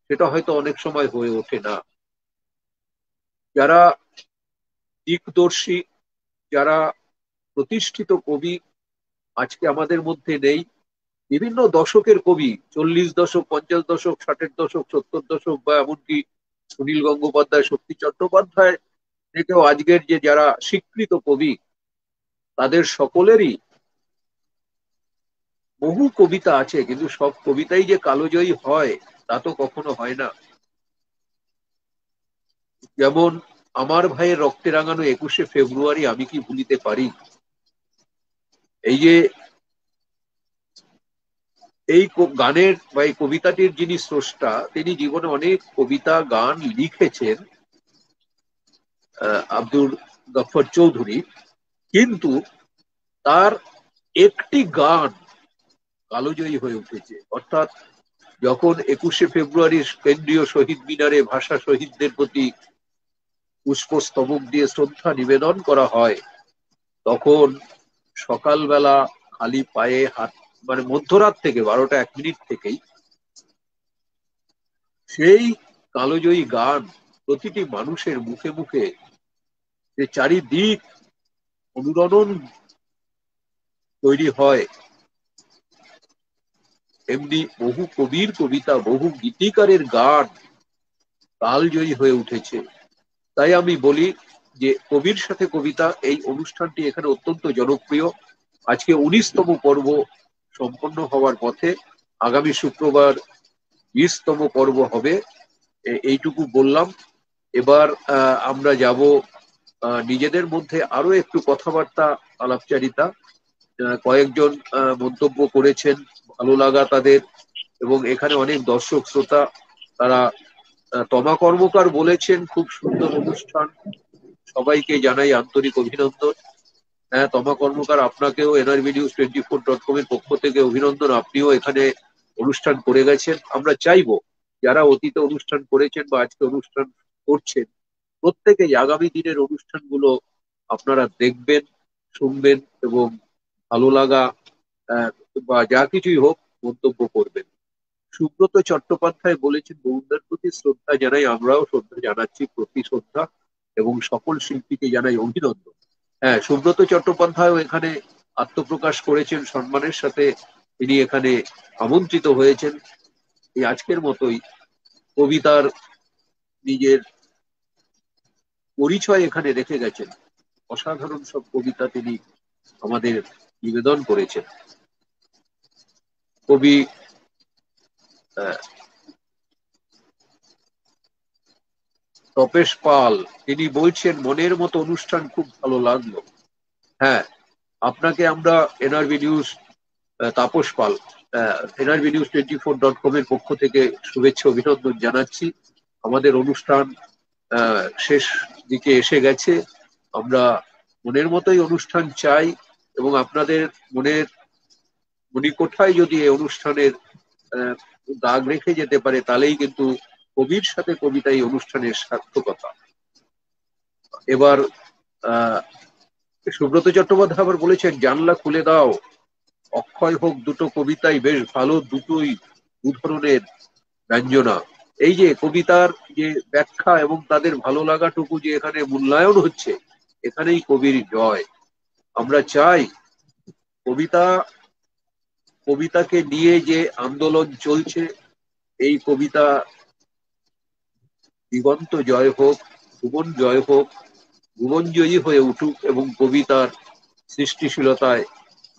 সেটা হয়তো অনেক সময় হয়ে ওঠে না। যারা দিকদর্শী, যারা প্রতিষ্ঠিত কবি আজকে আমাদের মধ্যে নেই। বিভিন্ন দশকের কবি, 40 দশক, 50 দশক, 60-এর দশক, 70 দশক, বা এমনকি সুনীল গঙ্গোপাধ্যায়, শক্তি চট্টোপাধ্যায় থেকেও আজকের যে যারা স্বীকৃত কবি, তাদের সকলেরই বহু কবিতা আছে, কিন্তু সব কবিতাই যে কালোজয়ী হয় তা তো কখনো হয় না। যেমন আমার ভাইয়ের রক্তে রাঙানো 21শে ফেব্রুয়ারি আমি কি ভুলিতে পারি, এই যে এই গানের বা এই কবিতাটির যিনি স্রষ্টা, তিনি জীবনে অনেক কবিতা গান লিখেছেন, আব্দুল গফর চৌধুরী, কিন্তু তার একটি গান কালোজয়ী হয়ে উঠেছে। অর্থাৎ যখন 21শে ফেব্রুয়ারির কেন্দ্রীয় শহীদ মিনারে ভাষা শহীদদের প্রতি পুষ্পস্তবক দিয়ে শ্রদ্ধা নিবেদন করা হয়, তখন সকালবেলা খালি পায়ে হাত, মানে মধ্যরাত থেকে 12টা 1 মিনিট থেকেই সেই কালোজয়ী গান প্রতিটি মানুষের মুখে মুখে যে চারিদিক অনুরণন তৈরি হয়, এমনি বহু কবির কবিতা, বহু গীতিকারের গান কালজয়ী হয়ে উঠেছে। তাই আমি বলি যে কবির সাথে কবিতা এই অনুষ্ঠানটি এখানে অত্যন্ত জনপ্রিয়। আজকে 19তম পর্ব সম্পন্ন হওয়ার পথে, আগামী শুক্রবার 20তম পর্ব হবে। এইটুকু বললাম। এবার আমরা যাব নিজেদের মধ্যে আরো একটু কথাবার্তা, আলাপচারিতা। কয়েকজন মন্তব্য করেছেন, ভালো লাগা তাদের, এবং এখানে অনেক দর্শক শ্রোতা তারা তমা কর্মকার বলেছেন খুব সুন্দর অনুষ্ঠান, সবাইকে জানাই আন্তরিক অভিনন্দন। হ্যাঁ, তমা কর্মকার, আপনাকেও NRB News 24.com এর পক্ষ থেকে অভিনন্দন। আপনিও এখানে অনুষ্ঠান করে গেছেন। আমরা চাইবো যারা অতীতে অনুষ্ঠান করেছেন বা আজকে অনুষ্ঠান করছেন, প্রত্যেকেই আগামী দিনের অনুষ্ঠানগুলো আপনারা দেখবেন, শুনবেন এবং ভালো লাগা বা যা কিছুই হোক মন্তব্য করবেন। সুব্রত চট্টোপাধ্যায় বলেছেন, বরুণদার প্রতি শ্রদ্ধা জানাই, আমরাও শ্রদ্ধা জানাচ্ছি, প্রতি শ্রদ্ধা, এবং সকল শিল্পীকে জানাই অভিনন্দন। হ্যাঁ, সুব্রত চট্টোপাধ্যায় এখানে আত্মপ্রকাশ করেছেন সম্মানের সাথে, তিনি এখানে আমন্ত্রিত হয়েছেন। এই আজকের মতোই কবিতার নিজের পরিচয় এখানে রেখে গেছেন। অসাধারণ সব কবিতা তিনি আমাদের নিবেদন করেছেন। কবি তপেশ পাল, তিনি বলছেন মনের মতো অনুষ্ঠান খুব ভালো লাগলো। হ্যাঁ, আপনাকে আমরা NRB news, Tapas Pal, NRB news 24.com এর পক্ষ থেকে শুভেচ্ছা অভিনন্দন জানাচ্ছি। আমাদের অনুষ্ঠান শেষ দিকে এসে গেছে। আমরা মনের মতোই অনুষ্ঠান চাই এবং আপনাদের মনের মণিকোঠায় যদি এই অনুষ্ঠানের দাগ রেখে যেতে পারে, তাহলেই কিন্তু কবির সাথে কবিতা এই অনুষ্ঠানের সার্থকতা। এবার সুব্রত চট্টোপাধ্যায় আবার বলেছেন, জানলা খুলে দাও, অক্ষয় হোক দুটো কবিতাই বেশ ভালো, দুটোই দু ধরনের ব্যঞ্জনা। এই যে কবিতার যে ব্যাখ্যা এবং তাদের ভালো লাগাটুকু যে এখানে মূল্যায়ন হচ্ছে, এখানেই কবির জয়। আমরা চাই কবিতাকে নিয়ে যে আন্দোলন চলছে, এই কবিতা দিগন্ত জয় হোক, ভুবন জয় হোক, ভুবন জয়ী হয়ে উঠুক এবং কবিতার সৃষ্টিশীলতায়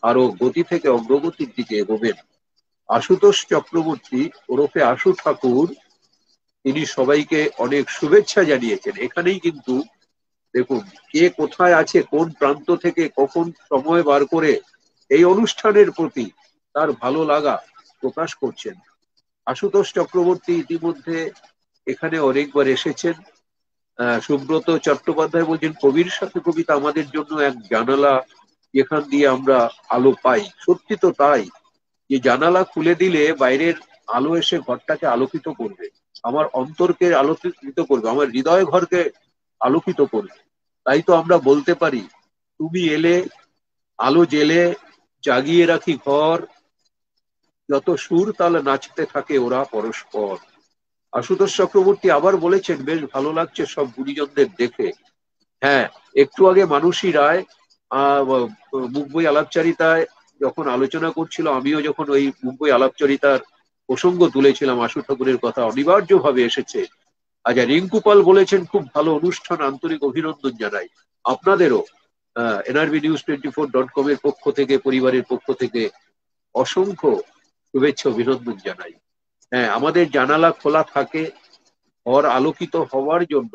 আরো গতি থেকে অগ্রগতির দিকে এগোবেন। আশুতোষ চক্রবর্তী ওরফে আশু ঠাকুর, তিনি সবাইকে অনেক শুভেচ্ছা জানিয়েছেন। এখানেই কিন্তু দেখুন কে কোথায় আছে, কোন প্রান্ত থেকে কখন সময় বার করে এই অনুষ্ঠানের প্রতি তার ভালো লাগা প্রকাশ করছেন। আশুতোষ চক্রবর্তী ইতিমধ্যে এখানে অনেকবার এসেছেন। সুব্রত চট্টোপাধ্যায় বলছেন, কবির সাথে কবিতা আমাদের জন্য এক জানালা, যেখান দিয়ে আমরা আলো পাই। সত্যি তো তাই, যে জানালা খুলে দিলে বাইরের আলো এসে ঘরটাকে আলোকিত করবে, আমার অন্তরকে আলোকিত করবে, আমার হৃদয় ঘরকে আলোকিত করবে। তাই তো আমরা বলতে পারি, তুমি এলে আলো জেলে জাগিয়ে রাখি ঘর, যত সুর তাল নাচতে থাকে ওরা পরস্পর। আশুতোষ চক্রবর্তী আবার বলেছেন, বেশ ভালো লাগছে সব গুণীজনদের দেখে। হ্যাঁ, একটু আগে মানসী রায় মুখ বই আলাপচারিতায় যখন আলোচনা করছিল, আমিও যখন ওই মুখ বই আলাপচারিতার প্রসঙ্গ তুলেছিলাম, আশু ঠাকুরের কথা অনিবার্যভাবে এসেছে। আচ্ছা, রিঙ্কু পাল বলেছেন, খুব ভালো অনুষ্ঠান, আন্তরিক অভিনন্দন জানাই। আপনাদেরও এনআরবি নিউজ 24.com এর পক্ষ থেকে, পরিবারের পক্ষ থেকে অসংখ্য শুভেচ্ছা অভিনন্দন জানাই। হ্যাঁ, আমাদের জানালা খোলা থাকে ঘর আলোকিত হওয়ার জন্য।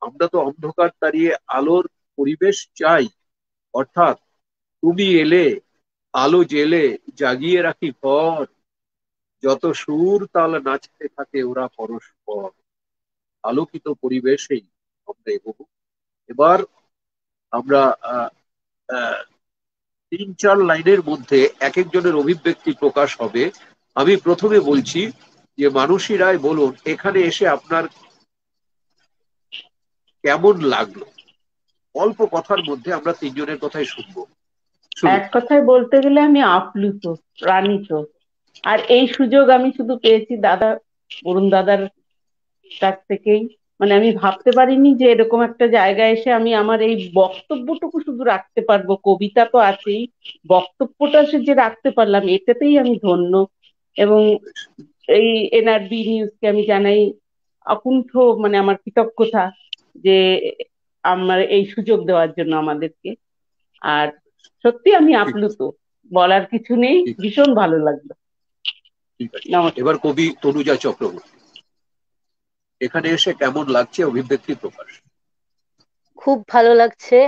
আমরা তো অন্ধকার তাড়িয়ে আলোর পরিবেশ চাই। অর্থাৎ তুমি এলে আলো জেলে জাগিয়ে রাখি ঘর, যত সুর তাল নাচতে থাকে ওরা পরস্পর। আলোকিত পরিবেশেই আমরা এগোবো। এবার আমরা 3-4 লাইনের মধ্যে এক একজনের অভিব্যক্তি প্রকাশ হবে। আমি প্রথমে বলছি যে মানসী রায়, বলুন এখানে এসে আপনার কেমন লাগলো? অল্প কথার মধ্যে আমরা তিনজনের কথাই শুনবো। এক কথায় বলতে গেলে আমি আপ্লুত, প্রাণিত। আর এই সুযোগ আমি শুধু পেয়েছি বরুণ দাদার কাছ থেকেই। মানে আমি ভাবতে পারিনি যে এরকম একটা জায়গায় এসে আমি আমার এই বক্তব্যটুকু শুধু রাখতে পারবো। কবিতা তো আছেই, বক্তব্যটা যে রাখতে পারলাম, এটাতেই আমি ধন্য। এবং এই এনআরবি নিউজকে আমি জানাই অকুণ্ঠ মানে আমার কৃতজ্ঞতা, যে আমার এই সুযোগ দেওয়ার জন্য আমাদেরকে। আর সত্যি আমি আপ্লুত, বলার কিছু নেই, ভীষণ ভালো লাগলো। এবার কবি তনুজা চক্রবর্তী, এখানে এসে কেমন লাগছে অভিব্যক্তি প্রকাশ? খুব ভালো লাগছে।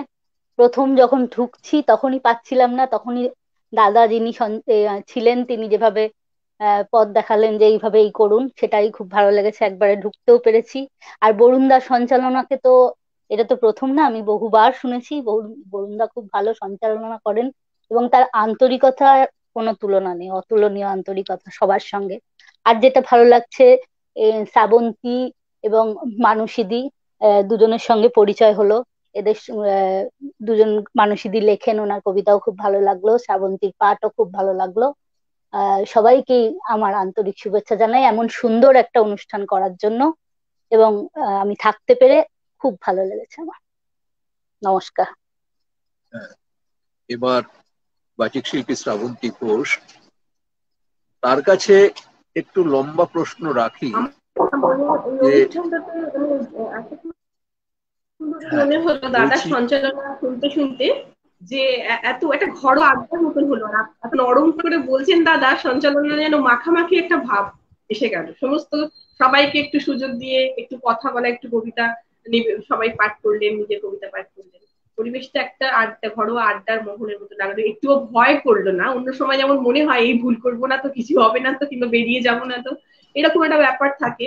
প্রথম যখন ঢুকছি তখনই পাচ্ছিলাম না, তখনই দাদা যিনি ছিলেন তিনি যেভাবে পথ দেখালেন যে এইভাবে এই করুন, সেটাই খুব ভালো লেগেছে, একবারে ঢুকতেও পেরেছি। আর বরুণদার সঞ্চালনাকে তো, এটা তো প্রথম না, আমি বহুবার শুনেছি বরুণদা খুব ভালো সঞ্চালনা করেন এবং তার আন্তরিকতার কোনো তুলনা নেই, অতুলনীয় আন্তরিকতা সবার সঙ্গে। আর যেটা ভালো লাগছে, শ্রাবন্তী এবং মানসীদি দুজনের সঙ্গে পরিচয় হলো। এদের দুজন, মানসীদি লেখেন, ওনার কবিতাও খুব ভালো লাগলো, শ্রাবন্তীর পাঠও খুব ভালো লাগলো। সবাইকেই আমার আন্তরিক শুভেচ্ছা জানাই এমন সুন্দর একটা অনুষ্ঠান করার জন্য, এবং আমি থাকতে পেরে খুব ভালো লেগেছে আমার। নমস্কার। এবার বাচিক শিল্পী শ্রাবন্তী ঘোষ, তার কাছে একটু লম্বা প্রশ্ন রাখি। মনে হলো দাদার সঞ্চালনা শুনতে শুনতে যে এত একটা ঘরোয়া আড্ডার মতন হলো না, এত নরম করে বলছেন দাদা, সঞ্চালনা যেন মাখামাখি একটা ভাব, এসে গেল। সমস্ত সবাইকে একটু সুযোগ দিয়ে একটু কথা বলা, একটু কবিতা সবাই পাঠ করলেন, নিজের কবিতা পাঠ করলেন। পরিবেশটা একটা আড্ডা, ঘরোয়া আড্ডার মহলের মতো লাগলো। একটুও ভয় করলো না। অন্য সময় যেমন মনে হয় এই ভুল করবো না তো, কিছু হবে না তো, কিংবা বেরিয়ে যাবো না তো, এরকম একটা ব্যাপার থাকে।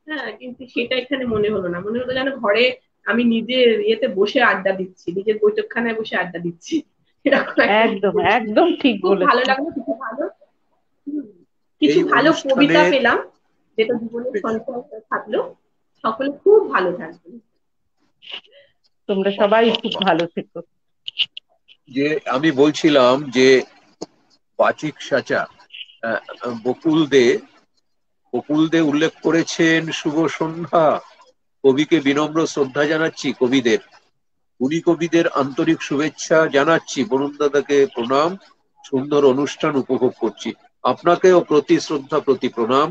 হ্যাঁ, কিন্তু সেটা এখানে মনে হলো না। মনে হলো যেন ঘরে আমি নিজের ইয়েতে বসে আড্ডা দিচ্ছি, নিজের বৈঠকখানায় বসে আড্ডা দিচ্ছি, এরকম একটা একদম পরিস্থিতি। একদম ঠিক খুব ভালো বলেছেন। লাগলো। কিছু এই ভালো কবিতা অনুষ্ঠানের পেলাম, যেটা জীবনের সঞ্চয় থাকলো। সকলে খুব ভালো থাকবেন। তোমরা সবাই খুব ভালো থেকো। যে আমি বলছিলাম যে বাচিক সাচা বকুল দে উল্লেখ করেছেন, শুভ সন্ধ্যা, কবিকে বিনম্র শ্রদ্ধা জানাচ্ছি, কবিদের উনি কবিদের আন্তরিক শুভেচ্ছা জানাচ্ছি, বরুণ দাদাকে প্রণাম, সুন্দর অনুষ্ঠান উপভোগ করছি। আপনাকেও প্রতি শ্রদ্ধা, প্রতি প্রণাম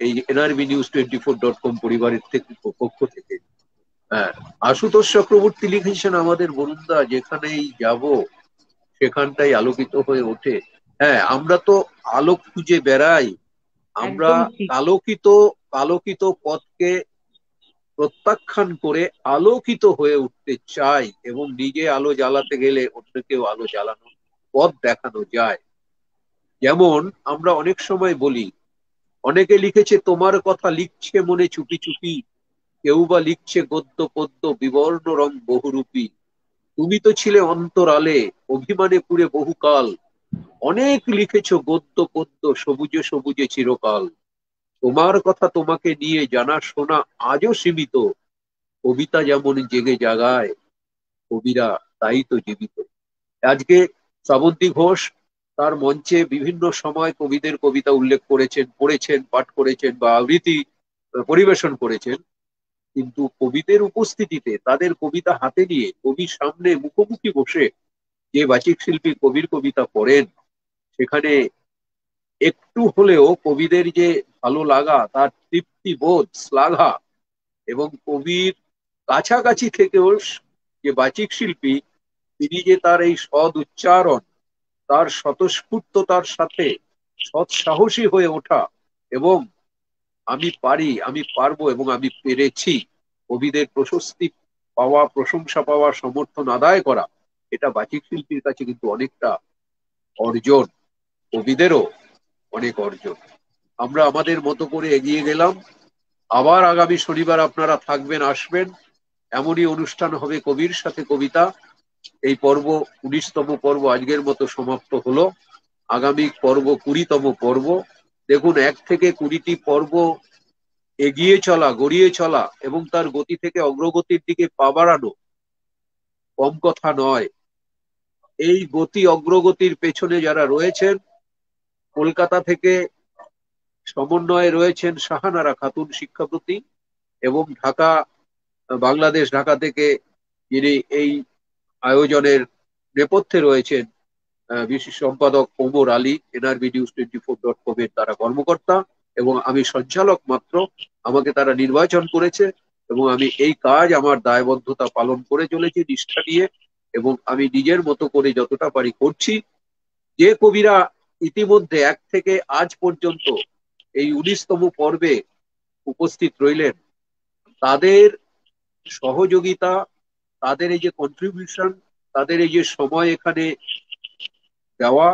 এই NRBnews24.com পরিবারের পক্ষ থেকে। হ্যাঁ, আশুতোষ চক্রবর্তী লিখেছেন, আমাদের বরুণদা যেখানেই যাব সেখানটাই আলোকিত হয়ে ওঠে। হ্যাঁ, আমরা তো আলো খুঁজে বেড়াই, আমরা একদম ঠিক। কালোকিত কালোকিত পথকে প্রত্যাখ্যান করে আলোকিত হয়ে উঠতে চাই, এবং নিজে আলো জ্বালাতে গেলে অন্যকেও আলো জ্বালানো পথ দেখানো যায়। যেমন আমরা অনেক সময় বলি, অনেকে লিখেছে তোমার কথা লিখছে মনে চুপি চুপি, কেউ বা লিখছে গদ্য পদ্য বিবর্ণ রং বহুরূপী, তুমি তো ছিলে অন্তরালে অভিমানে পুড়ে বহুকাল, অনেক লিখেছ গদ্য পদ্য সবুজে সবুজে চিরকাল, তোমার কথা তোমাকে নিয়ে জানা শোনা আজও সীমিত, কবিতা যেমন জেগে জাগায় কবিরা তাই তো জীবিত। আজকে শ্রাবন্তী ঘোষ তার মঞ্চে বিভিন্ন সময় কবিদের কবিতা উল্লেখ করেছেন, পড়েছেন, পাঠ করেছেন বা আবৃত্তি পরিবেশন করেছেন, কিন্তু কবিদের উপস্থিতিতে তাদের কবিতা হাতে নিয়ে কবির সামনে মুখোমুখি বসে যে বাচিক শিল্পী কবির কবিতা পড়েন, সেখানে একটু হলেও কবিদের যে ভালো লাগা, তার তৃপ্তি বোধ, শ্লাঘা, এবং কবির কাছাকাছি থেকেও যে বাচিক শিল্পী, তিনি যে তার এই সদ উচ্চারণ, তার স্বতঃস্ফূর্ততার সাথে সৎ সাহসী হয়ে ওঠা, এবং আমি পারি, আমি পারবো এবং আমি পেরেছি কবিদের প্রশস্তি পাওয়া, প্রশংসা পাওয়া, সমর্থন আদায় করা, এটা বাচিক শিল্পীর কাছে কিন্তু অনেকটা অর্জন, কবিদেরও অনেক অর্জন। আমরা আমাদের মতো করে এগিয়ে গেলাম। আবার আগামী শনিবার আপনারা থাকবেন, আসবেন, এমনই অনুষ্ঠান হবে কবির সাথে কবিতা। এই পর্ব 19তম পর্ব আজকের মতো সমাপ্ত হলো। আগামী পর্ব 20তম পর্ব। দেখুন, 1 থেকে 20টি পর্ব এগিয়ে চলা, গড়িয়ে চলা এবং তার গতি থেকে অগ্রগতির দিকে পা বাড়ানো কম কথা নয়। এই গতি অগ্রগতির পেছনে যারা রয়েছেন, কলকাতা থেকে সমন্বয়ে রয়েছেন শাহানারা খাতুন শিক্ষাপ্রতি, এবং বাংলাদেশ ঢাকা থেকে যিনি এই আয়োজনের নেপথ্যে রয়েছেন বিশেষ সম্পাদক ওমর আলী, NRBnews24.com এর তারা কর্মকর্তা, এবং আমি সঞ্চালক মাত্র। আমাকে তারা নির্বাচন করেছে এবং আমি এই কাজ, আমার দায়বদ্ধতা পালন করে চলেছি নিষ্ঠা নিয়ে, এবং আমি নিজের মতো করে যতটা পারি করছি। যে কবিরা ইতিমধ্যে 1 থেকে আজ পর্যন্ত এই 19তম পর্বে উপস্থিত রইলেন, তাদের সহযোগিতা, তাদের এই যে কন্ট্রিবিউশন, তাদের এই যে সময় এখানে দেওয়া,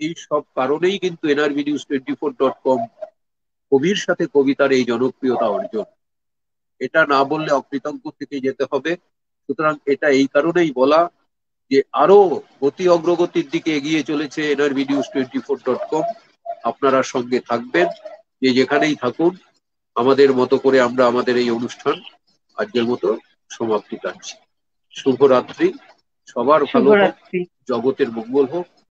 এই সব কারণেই কিন্তু NRBnews24.com কবির সাথে কবিতার এই জনপ্রিয়তা অর্জন। এটা না বললে অকৃতজ্ঞ থেকে যেতে হবে। সুতরাং এটা এই কারণেই বলা যে আরো গতি অগ্রগতির দিকে এগিয়ে চলেছে NRBnews24.com। আপনারা সঙ্গে থাকবেন, যে যেখানেই থাকুন। আমাদের মতো করে আমরা আমাদের এই অনুষ্ঠান আজকের মতো সমাপ্তি টানছি। শুভরাত্রি, সবার ভালো হোক, শুভরাত্রি। জগতের মঙ্গল হোক।